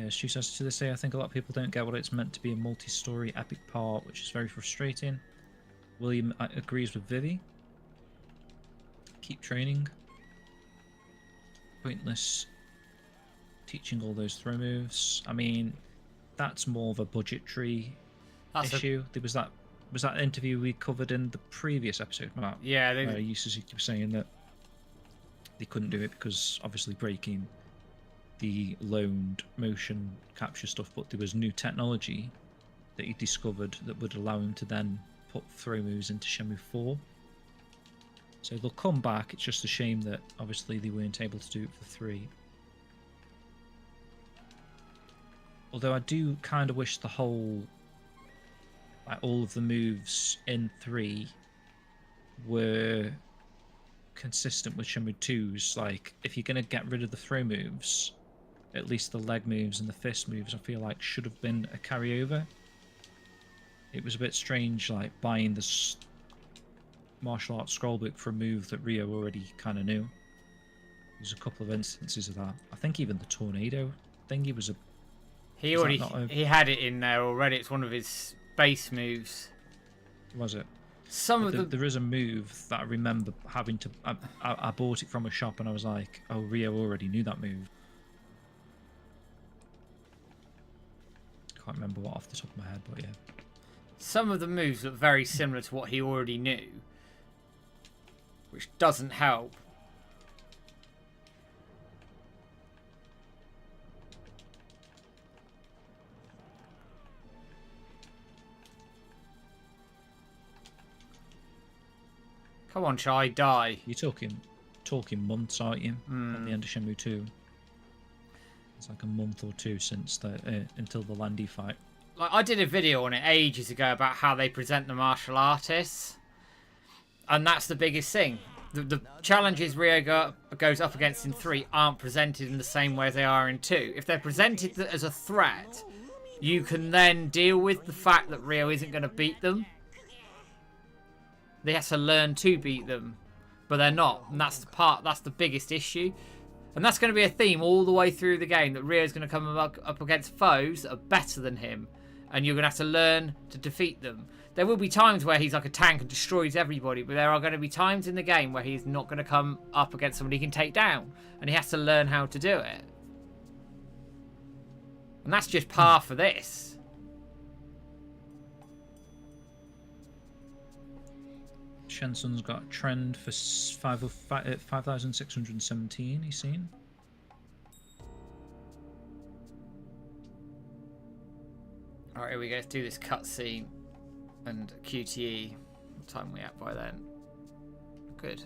She says, to this day, I think a lot of people don't get what it's meant to be a multi-story epic part, which is very frustrating. William agrees with Vivi. Keep training. Pointless teaching all those throw moves. I mean, that's more of a budgetary issue. There was that interview we covered in the previous episode, Matt? Yeah, Suzuki was saying that they couldn't do it because obviously breaking the loaned motion capture stuff, but there was new technology that he discovered that would allow him to then put throw moves into Shenmue 4. So they'll come back. It's just a shame that obviously they weren't able to do it for 3. Although I do kind of wish the whole, like, all of the moves in 3 were consistent with Shenmue 2's. Like, if you're going to get rid of the throw moves, at least the leg moves and the fist moves, I feel like should have been a carryover. It was a bit strange, like, buying this martial arts scrollbook for a move that Ryo already kind of knew. There's a couple of instances of that. I think even the tornado thingy was a... He had it in there already. It's one of his base moves. Was it? There is a move that I remember having to... I bought it from a shop and I was like, oh, Ryo already knew that move. Can't remember what off the top of my head, but yeah. Some of the moves look very similar to what he already knew, which doesn't help. Come on, Chai, die. You're talking months, aren't you? At the end of Shenmue 2. It's like a month or two since until the Landy fight. Like, I did a video on it ages ago about how they present the martial artists, and that's the biggest thing. The challenges Ryo goes up against in 3 aren't presented in the same way as they are in 2. If they're presented as a threat, you can then deal with the fact that Ryo isn't going to beat them. They have to learn to beat them, but they're not, and that's the biggest issue. And that's going to be a theme all the way through the game, that Ryo's going to come up against foes that are better than him, and you're going to have to learn to defeat them. There will be times where he's like a tank and destroys everybody, but there are going to be times in the game where he's not going to come up against somebody he can take down, and he has to learn how to do it. And that's just par for this. Shensun's got a trend for 5,617, he's seen. Alright, here we go. Let's do this cutscene and QTE. What time are we at by then? Good.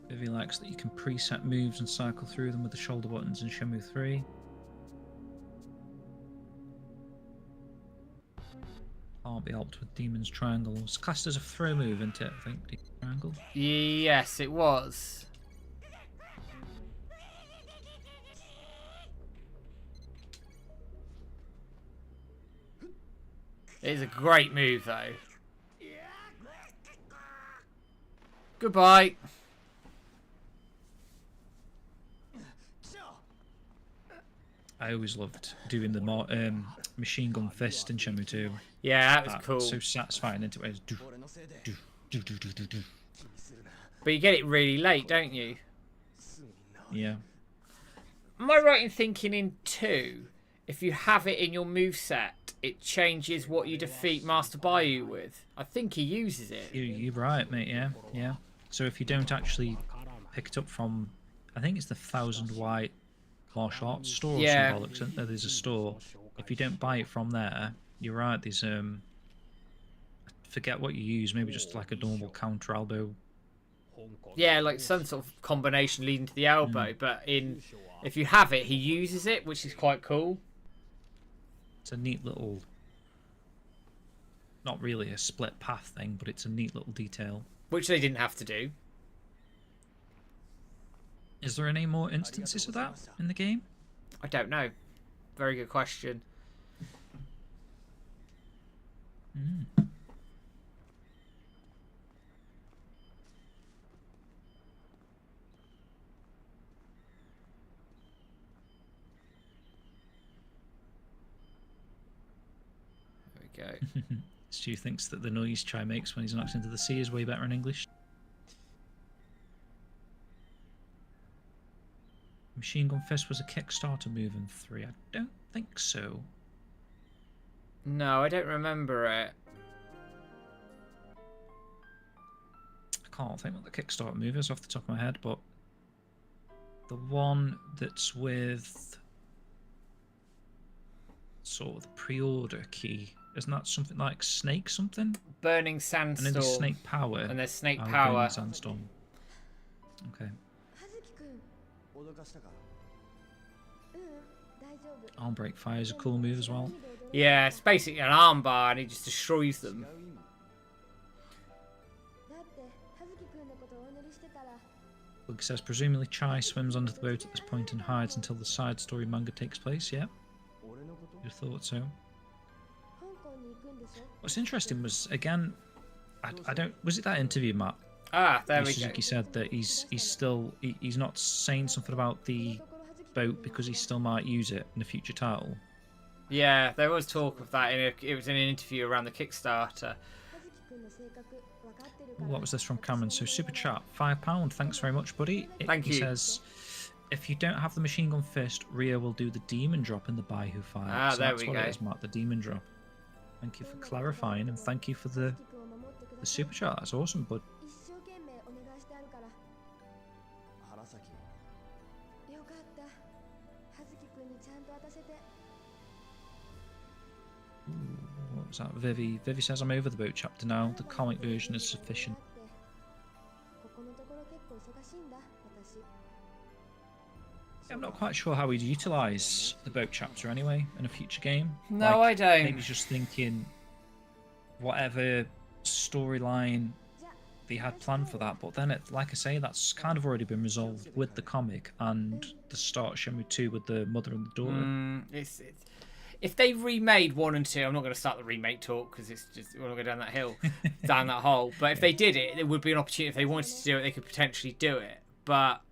Vivi likes that you can preset moves and cycle through them with the shoulder buttons in Shenmue 3. Can't be helped with Demon's Triangle. It's classed as a throw move, isn't it? I think Demon's Triangle. Yes, it was. It is a great move, though. Goodbye. I always loved doing the machine gun fist in Shenmue 2. Yeah, that was cool. So satisfying, isn't it? But you get it really late, don't you? Yeah. Am I right in thinking in 2, if you have it in your moveset, it changes what you defeat Master Bayu with? I think he uses it. You're right, mate, yeah. Yeah. So if you don't actually pick it up from, I think it's the 1000 White martial arts store or some bollocks, isn't there? There's a store. If you don't buy it from there, you're right, there's I forget what you use, maybe just like a normal counter elbow Yeah, like some sort of combination leading to the elbow. But if you have it, he uses it, which is quite cool. It's a neat little, not really a split path thing, but it's a neat little detail. Which they didn't have to do. Is there any more instances of that in the game? I don't know. Very good question. There we go. Stu thinks that the noise Chai makes when he's knocked into the sea is way better in English. Machine Gun Fist was a Kickstarter move in 3. I don't think so. No, I don't remember it. I can't think what the Kickstarter move is off the top of my head, but the one that's with sort of the pre-order key, isn't that something like Snake something? Burning Sandstorm. And then there's Snake Power. And there's Snake Power. Burning Sandstorm. Okay. Arm Break Fire is a cool move as well. Yeah, it's basically an armbar and he just destroys them. Bug says, presumably Chai swims under the boat at this point and hides until the side story manga takes place. Yeah, you thought so. What's interesting was, again, I don't, was it that interview, Matt? Ah, there we go. Suzuki said that he's not saying something about the boat because he still might use it in a future title. Yeah, there was talk of that. It was in an interview around the Kickstarter. What was this from Cameron? So super chat, £5. Thanks very much, buddy. Thank you. He says, if you don't have the Machine Gun Fist, Rio will do the Demon Drop in the Baihu Fire. Ah, so there that's we what go. it is, Matt, the Demon Drop. Thank you for clarifying, and thank you for the super chat. That's awesome, bud. What was that? Vivi says, I'm over the boat chapter now. The comic version is sufficient. I'm not quite sure how we'd utilise the boat chapter anyway in a future game. No, I don't. Maybe just thinking whatever storyline they had planned for that, but then like I say, that's kind of already been resolved with the comic and the start of Shenmue 2 with the mother and the daughter. If they remade 1 and 2, I'm not going to start the remake talk because it's just we're not going to go down that hill, down that hole. But if they did it, it would be an opportunity. If they wanted to do it, they could potentially do it. But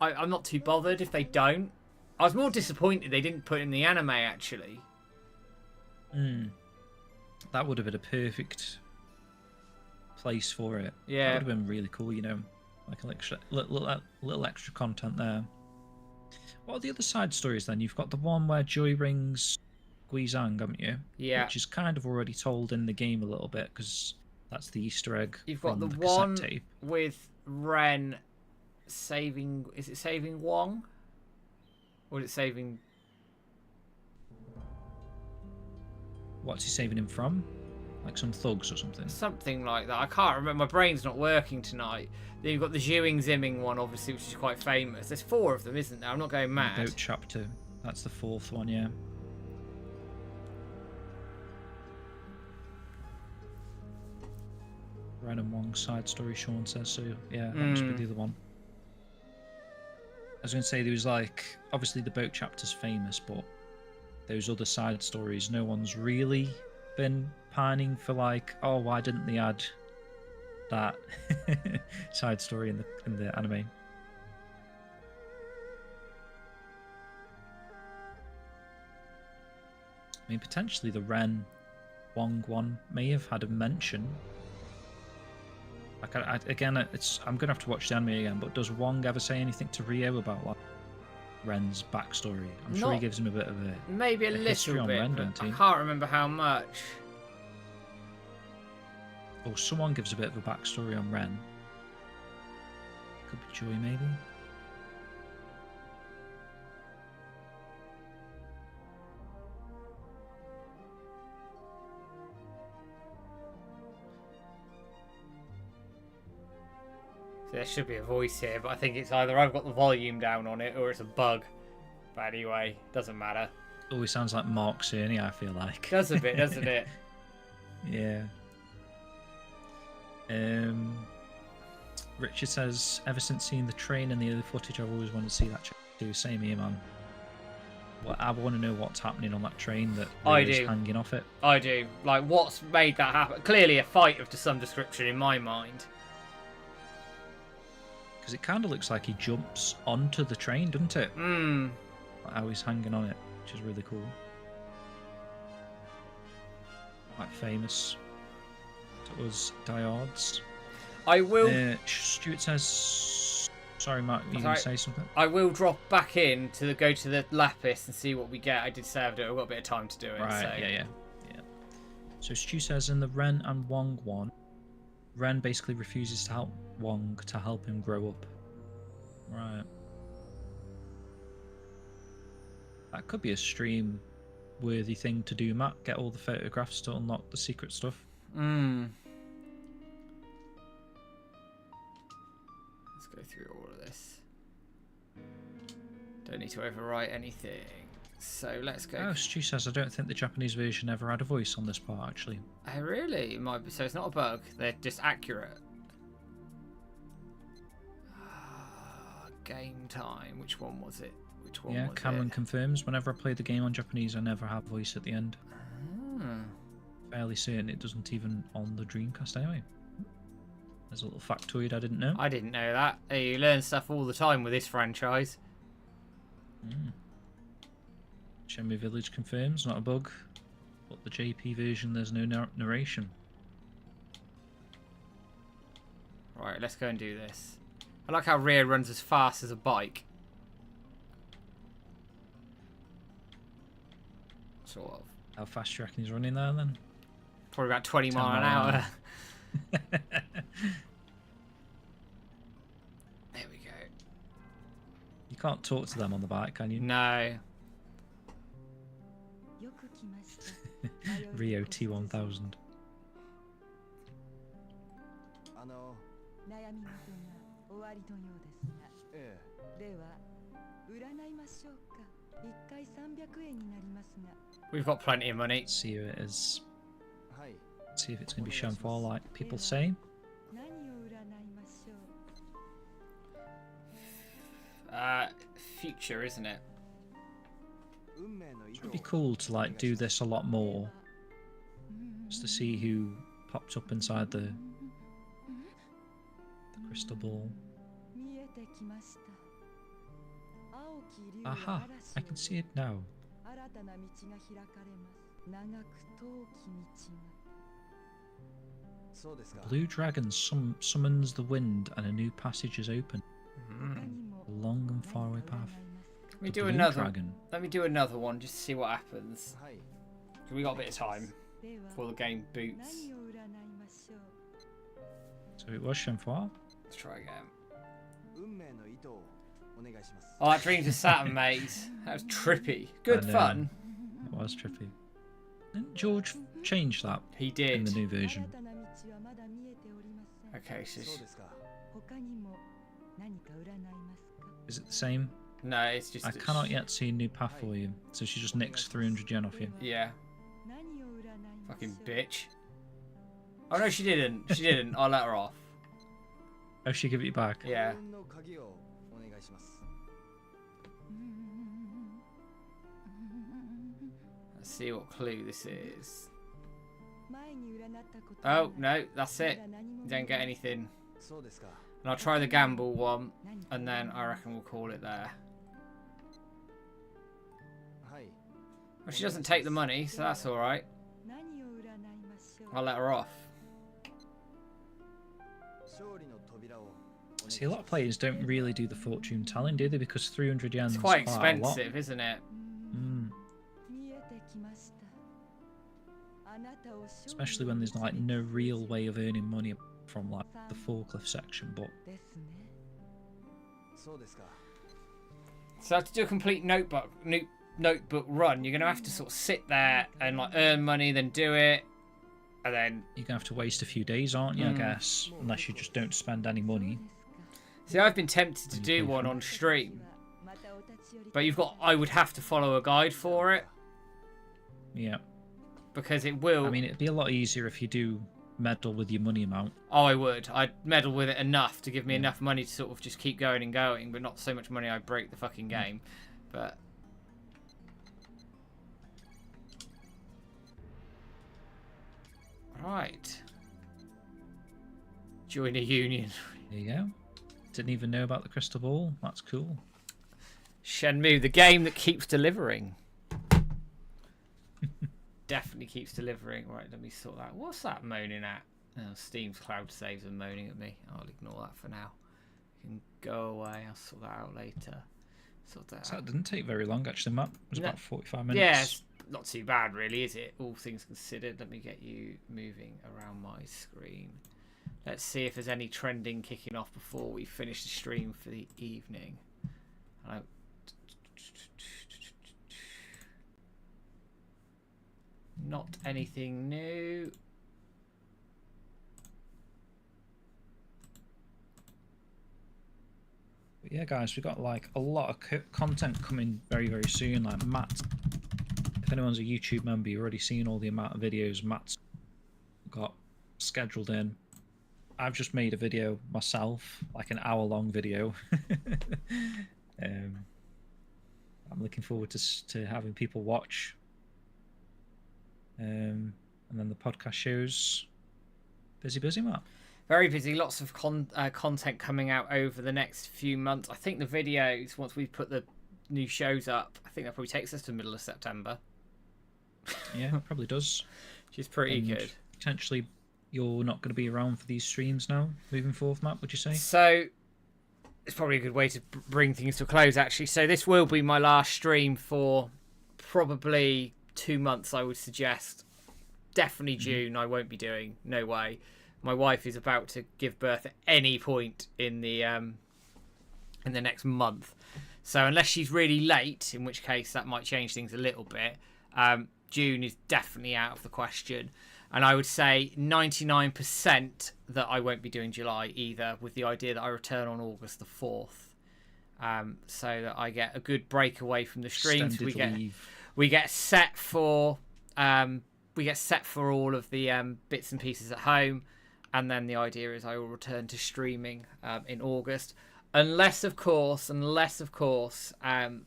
I'm not too bothered if they don't. I was more disappointed they didn't put in the anime actually. That would have been a perfect place for it. Yeah, that would have been really cool. You know, like a little extra content there. What are the other side stories then? You've got the one where Joy rings Guizhang, haven't you? Yeah. Which is kind of already told in the game a little bit because that's the Easter egg. You've got from the cassette one tape. with Ren saving. Is it saving Wong? Or is it saving? What's he saving him from? Like some thugs or something? Something like that. I can't remember. My brain's not working tonight. Then you've got the Zhuing Zimming one, obviously, which is quite famous. There's 4 of them, isn't there? I'm not going mad. Boat chapter. That's the 4th one, yeah. Ren and Wong side story, Sean says, so yeah, that must be the other one. I was going to say, there was like, obviously the boat chapter's famous, but those other side stories, no one's really been pining for like, oh, why didn't they add that side story in the anime? I mean, potentially the Ren Wong one may have had a mention. Like, I'm gonna have to watch the anime again. But does Wong ever say anything to Ryo about like Ren's backstory? I'm sure he gives him a bit of a maybe a little bit. Ren, But I can't remember how much. Or someone gives a bit of a backstory on Ren. Could be Joy, maybe. So there should be a voice here, but I think it's either I've got the volume down on it or it's a bug. But anyway, doesn't matter. Always sounds like Mark Cerny, I feel like. Does a bit, doesn't it? Yeah. Richard says, ever since seeing the train and the other footage, I've always wanted to see that too. Same here, man. Well, I want to know what's happening on that train that is hanging off it. I do. Like, what's made that happen? Clearly a fight of some description in my mind. Because it kind of looks like he jumps onto the train, doesn't it? Hmm. Like how he's hanging on it, which is really cool. Quite famous. It was Diodes. I will... Stuart says... Sorry, Mark, you going to say something? I will drop back in to go to the Lapis and see what we get. I did say I've got a bit of time to do it. Right, so. yeah. So Stu says in the Ren and Wong one, Ren basically refuses to help Wong to help him grow up. Right. That could be a stream-worthy thing to do, Matt. Get all the photographs to unlock the secret stuff. Hmm. Go through all of this. Don't need to overwrite anything. So let's go. Oh, Stu says I don't think the Japanese version ever had a voice on this part, actually. Oh, really? It might be. So it's not a bug. They're just accurate. Game time. Which one was it? Which one was Cameron it? confirms. Whenever I play the game on Japanese, I never have voice at the end. Fairly certain it doesn't even on the Dreamcast anyway. There's a little factoid I didn't know. I didn't know that. Hey, you learn stuff all the time with this franchise. Shenmue Village confirms, not a bug. But the JP version, there's no narration. Right, let's go and do this. I like how Rhea runs as fast as a bike. Sort of. How fast do you reckon he's running there then? Probably about 20 mile an hour. There we go. You can't talk to them on the bike, can you? No. Rio T1000. We've got plenty of money. Let's see who it is. See if it's going to be Shenmue like people say. Future, isn't it? It would be cool to like do this a lot more, just to see who popped up inside the crystal ball. Aha! I can see it now. Blue dragon summons the wind, and a new passage is open. A long and faraway path. Let me do another. Let me do another one just to see what happens. We got a bit of time before the game boots. So it was Shenmue. Let's try again. Oh, that Dreams of Saturn, mate. That was trippy. Good fun. It was trippy. Didn't George change that? He did. In the new version. Okay, so... Is it the same? No, it's just... I cannot yet see a new path for you, so she just nicks 300 yen off you. Yeah. Fucking bitch. Oh no, she didn't. She didn't. I'll let her off. Oh, she give it back? Yeah. Let's see what clue this is. Oh, no, that's it. Don't get anything. And I'll try the gamble one, and then I reckon we'll call it there. Well, she doesn't take the money, so that's alright. I'll let her off. See, a lot of players don't really do the fortune telling, do they? Because 300 yen is quite expensive, isn't it? Especially when there's like no real way of earning money from like the forklift section, but... So to do a complete notebook run, you're going to have to sort of sit there and like earn money, then do it, and then... You're going to have to waste a few days, aren't you, I guess? Unless you just don't spend any money. See, I've been tempted to do one on stream, but I would have to follow a guide for it. Yeah. Because it will... I mean, it'd be a lot easier if you do meddle with your money amount. Oh, I would. I'd meddle with it enough to give me enough money to sort of just keep going and going, but not so much money I'd break the fucking game. But... Right. Join a union. There you go. Didn't even know about the crystal ball. That's cool. Shenmue, the game that keeps delivering. Definitely keeps delivering. Right, let me sort that. What's that moaning at? Oh, Steam's cloud saves are moaning at me. I'll ignore that for now. You can go away. I'll sort that out later. Sort that so out. That didn't take very long, actually, Matt. It was about 45 minutes. Yeah, it's not too bad, really, is it? All things considered. Let me get you moving around my screen. Let's see if there's any trending kicking off before we finish the stream for the evening. Not anything new. But yeah, guys, we've got like a lot of content coming very, very soon. Like Matt, if anyone's a YouTube member, you've already seen all the amount of videos Matt's got scheduled in. I've just made a video myself, like an hour-long video. I'm looking forward to having people watch. And then the podcast shows. Busy, Matt. Very busy. Lots of content coming out over the next few months. I think the videos, once we put the new shows up, I think that probably takes us to the middle of September. Yeah, it probably does. Which is pretty good. Potentially, you're not going to be around for these streams now, moving forward, Matt, would you say? So, it's probably a good way to bring things to a close, actually. So, this will be my last stream for probably 2 months, I would suggest. Definitely June, I won't be doing. No way. My wife is about to give birth at any point in the next month. So, unless she's really late, in which case that might change things a little bit, June is definitely out of the question. And I would say 99% that I won't be doing July either, with the idea that I return on August the 4th. So that I get a good break away from the streams. We get set for all of the bits and pieces at home, and then the idea is I will return to streaming in August, unless of course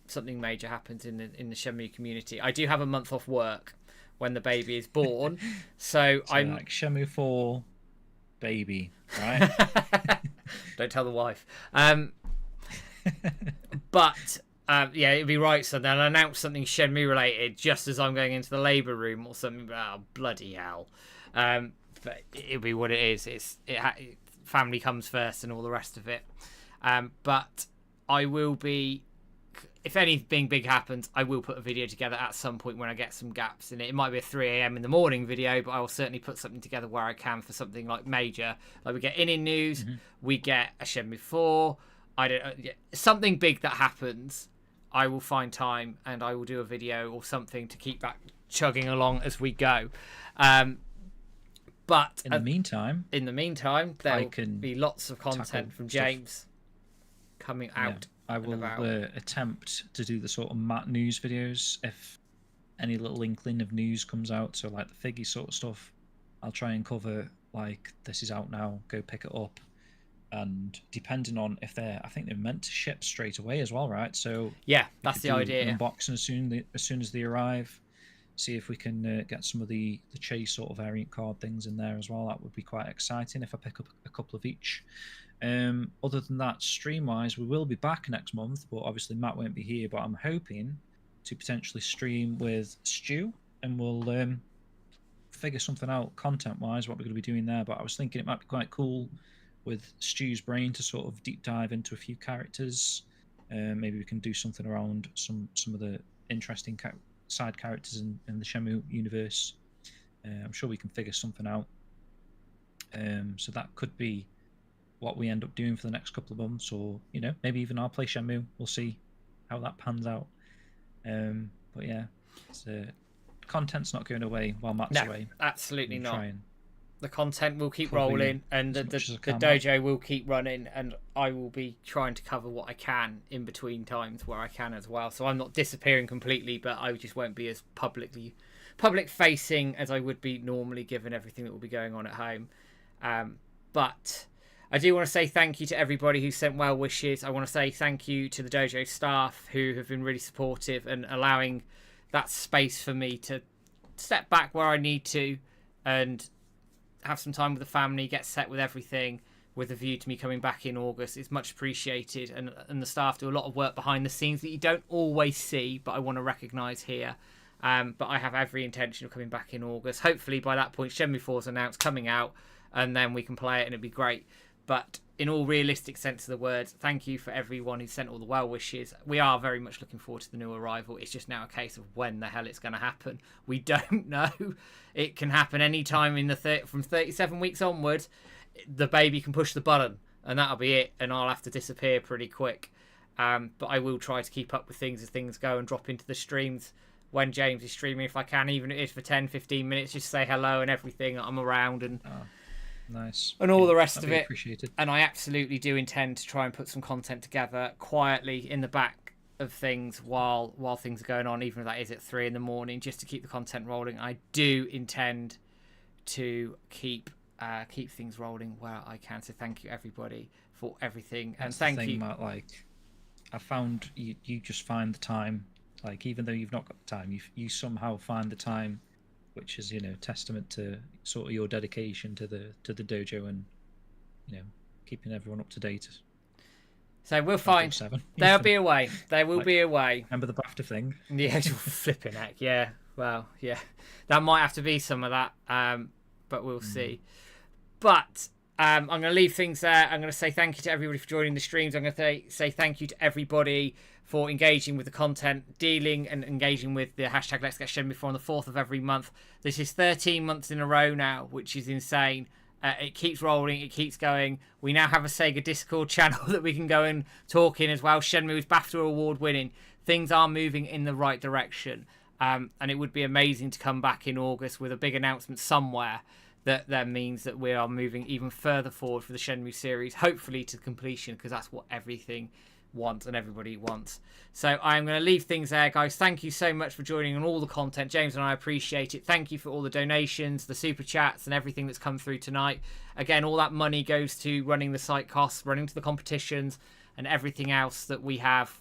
something major happens in the Shenmue community. I do have a month off work when the baby is born, so I'm like Shenmue 4 baby, right? Don't tell the wife. But yeah, it'd be right. So then I'll announce something Shenmue related just as I'm going into the labour room or something. Oh, bloody hell! But it'll be what it is. Family comes first and all the rest of it. But I will be. If anything big happens, I will put a video together at some point when I get some gaps in it. It might be a 3 a.m. in the morning video, but I will certainly put something together where I can for something like major. Like we get in news, we get a Shenmue 4. Something big that happens. I will find time and I will do a video or something to keep that chugging along as we go. But in the meantime, there will be lots of content from James coming out. Yeah. I will attempt to do the sort of Matt news videos if any little inkling of news comes out. So like the Figgy sort of stuff, I'll try and cover like this is out now, go pick it up. And depending on if I think they're meant to ship straight away as well, right? So yeah, that's the idea. Unboxing as soon as they arrive. See if we can get some of the Chase sort of variant card things in there as well. That would be quite exciting if I pick up a couple of each. Other than that, stream-wise, we will be back next month, but obviously Matt won't be here. But I'm hoping to potentially stream with Stu, and we'll figure something out content-wise, what we're going to be doing there. But I was thinking it might be quite cool with Stu's brain to sort of deep dive into a few characters. Maybe we can do something around some of the interesting side characters in the Shenmue universe. I'm sure we can figure something out. So that could be what we end up doing for the next couple of months, or maybe even I'll play Shenmue. We'll see how that pans out. But yeah, content's not going away while Matt's away. Absolutely not. the content will keep rolling, and the dojo will keep running, and I will be trying to cover what I can in between times where I can as well. So I'm not disappearing completely, but I just won't be as public facing as I would be normally, given everything that will be going on at home. But I do want to say thank you to everybody who sent well wishes. I want to say thank you to the dojo staff who have been really supportive and allowing that space for me to step back where I need to and have some time with the family, get set with everything, with a view to me coming back in August. It's much appreciated, and the staff do a lot of work behind the scenes that you don't always see, but I want to recognise here. But I have every intention of coming back in August. Hopefully by that point Shenmue 4's announced, coming out, and then we can play it and it'd be great. But in all realistic sense of the words, thank you for everyone who sent all the well wishes. We are very much looking forward to the new arrival. It's just now a case of when the hell it's going to happen. We don't know. It can happen any time in from 37 weeks onwards. The baby can push the button and that'll be it, and I'll have to disappear pretty quick. But I will try to keep up with things as things go and drop into the streams when James is streaming if I can, even if it is for 10-15 minutes, just say hello and everything. I'm around and nice. And all the rest of it. Appreciated. And I absolutely do intend to try and put some content together quietly in the back of things while things are going on, even if that is at 3 a.m, just to keep the content rolling. I do intend to keep things rolling where I can. So thank you everybody for everything. That's and thank the thing, you. Matt, like, I found you just find the time. Like, even though you've not got the time, you somehow find the time, which is, testament to sort of your dedication to the dojo and, keeping everyone up to date. So we'll find. There'll be a way. There will be a way. Remember the BAFTA thing? Yeah, flipping heck. Yeah. Well, yeah. That might have to be some of that, but we'll see. But I'm going to leave things there. I'm going to say thank you to everybody for joining the streams. I'm going to say thank you to everybody for engaging with the content, dealing and engaging with the hashtag Let's Get Shenmue 4 on the 4th of every month. This is 13 months in a row now, which is insane. It keeps rolling, it keeps going. We now have a Sega Discord channel that we can go and talk in as well. Shenmue is BAFTA award winning. Things are moving in the right direction. And it would be amazing to come back in August with a big announcement somewhere that means that we are moving even further forward for the Shenmue series, hopefully to completion, because that's what everything wants and everybody wants. So I'm going to leave things there, guys. Thank you so much for joining on all the content. James and I appreciate it. Thank you for all the donations, the super chats, and everything that's come through tonight. Again, all that money goes to running the site costs, running to the competitions, and everything else that we have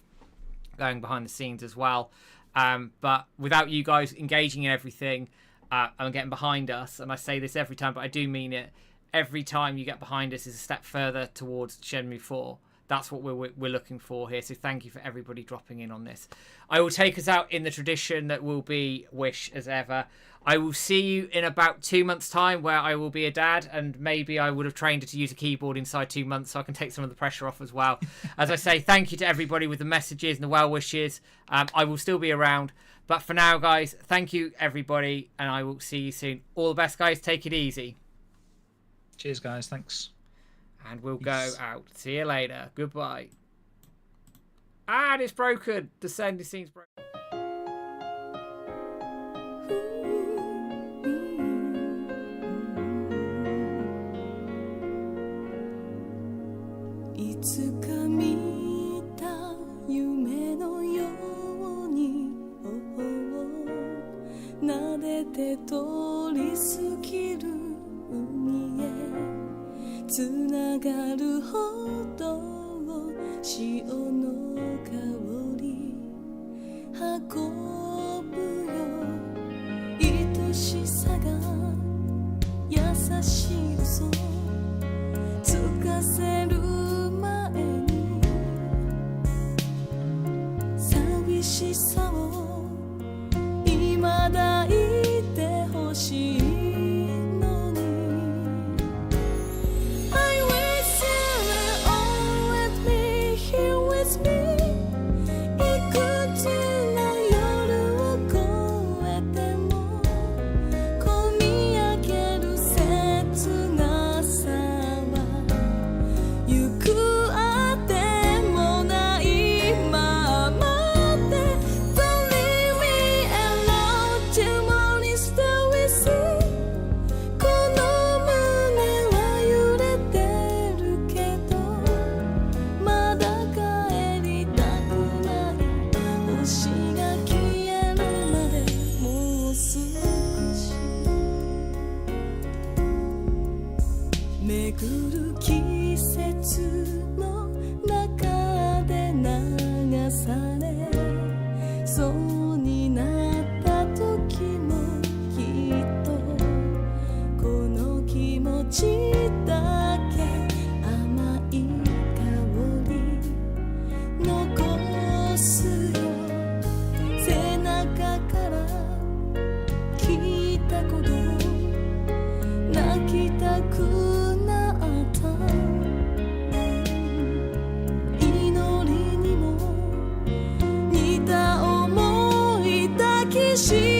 going behind the scenes as well. But without you guys engaging in everything and getting behind us, and I say this every time, but I do mean it, every time you get behind us is a step further towards Shenmue 4. That's what we're looking for here. So thank you for everybody dropping in on this. I will take us out in the tradition that will be Wish as ever. I will see you in about 2 months' time, where I will be a dad, and maybe I would have trained her to use a keyboard inside 2 months, so I can take some of the pressure off as well. As I say, thank you to everybody with the messages and the well wishes. I will still be around. But for now, guys, thank you, everybody, and I will see you soon. All the best, guys. Take it easy. Cheers, guys. Thanks. And we'll go out. See you later. Goodbye. And it's broken. The sending scene's broken. いつか見た夢のように頬を撫でて通り過ぎる海へつながるほど潮の香り運ぶよ愛しさが優しい嘘つかせる前に寂しさを今抱いてほしい行くあてもないままで星が消えるまでもう少し巡る季節の中で流されそうになった時もきっとこの気持ちだけ甘い香り残すよ背中から聞いたこと泣きたくなった祈りにも似た思い抱きし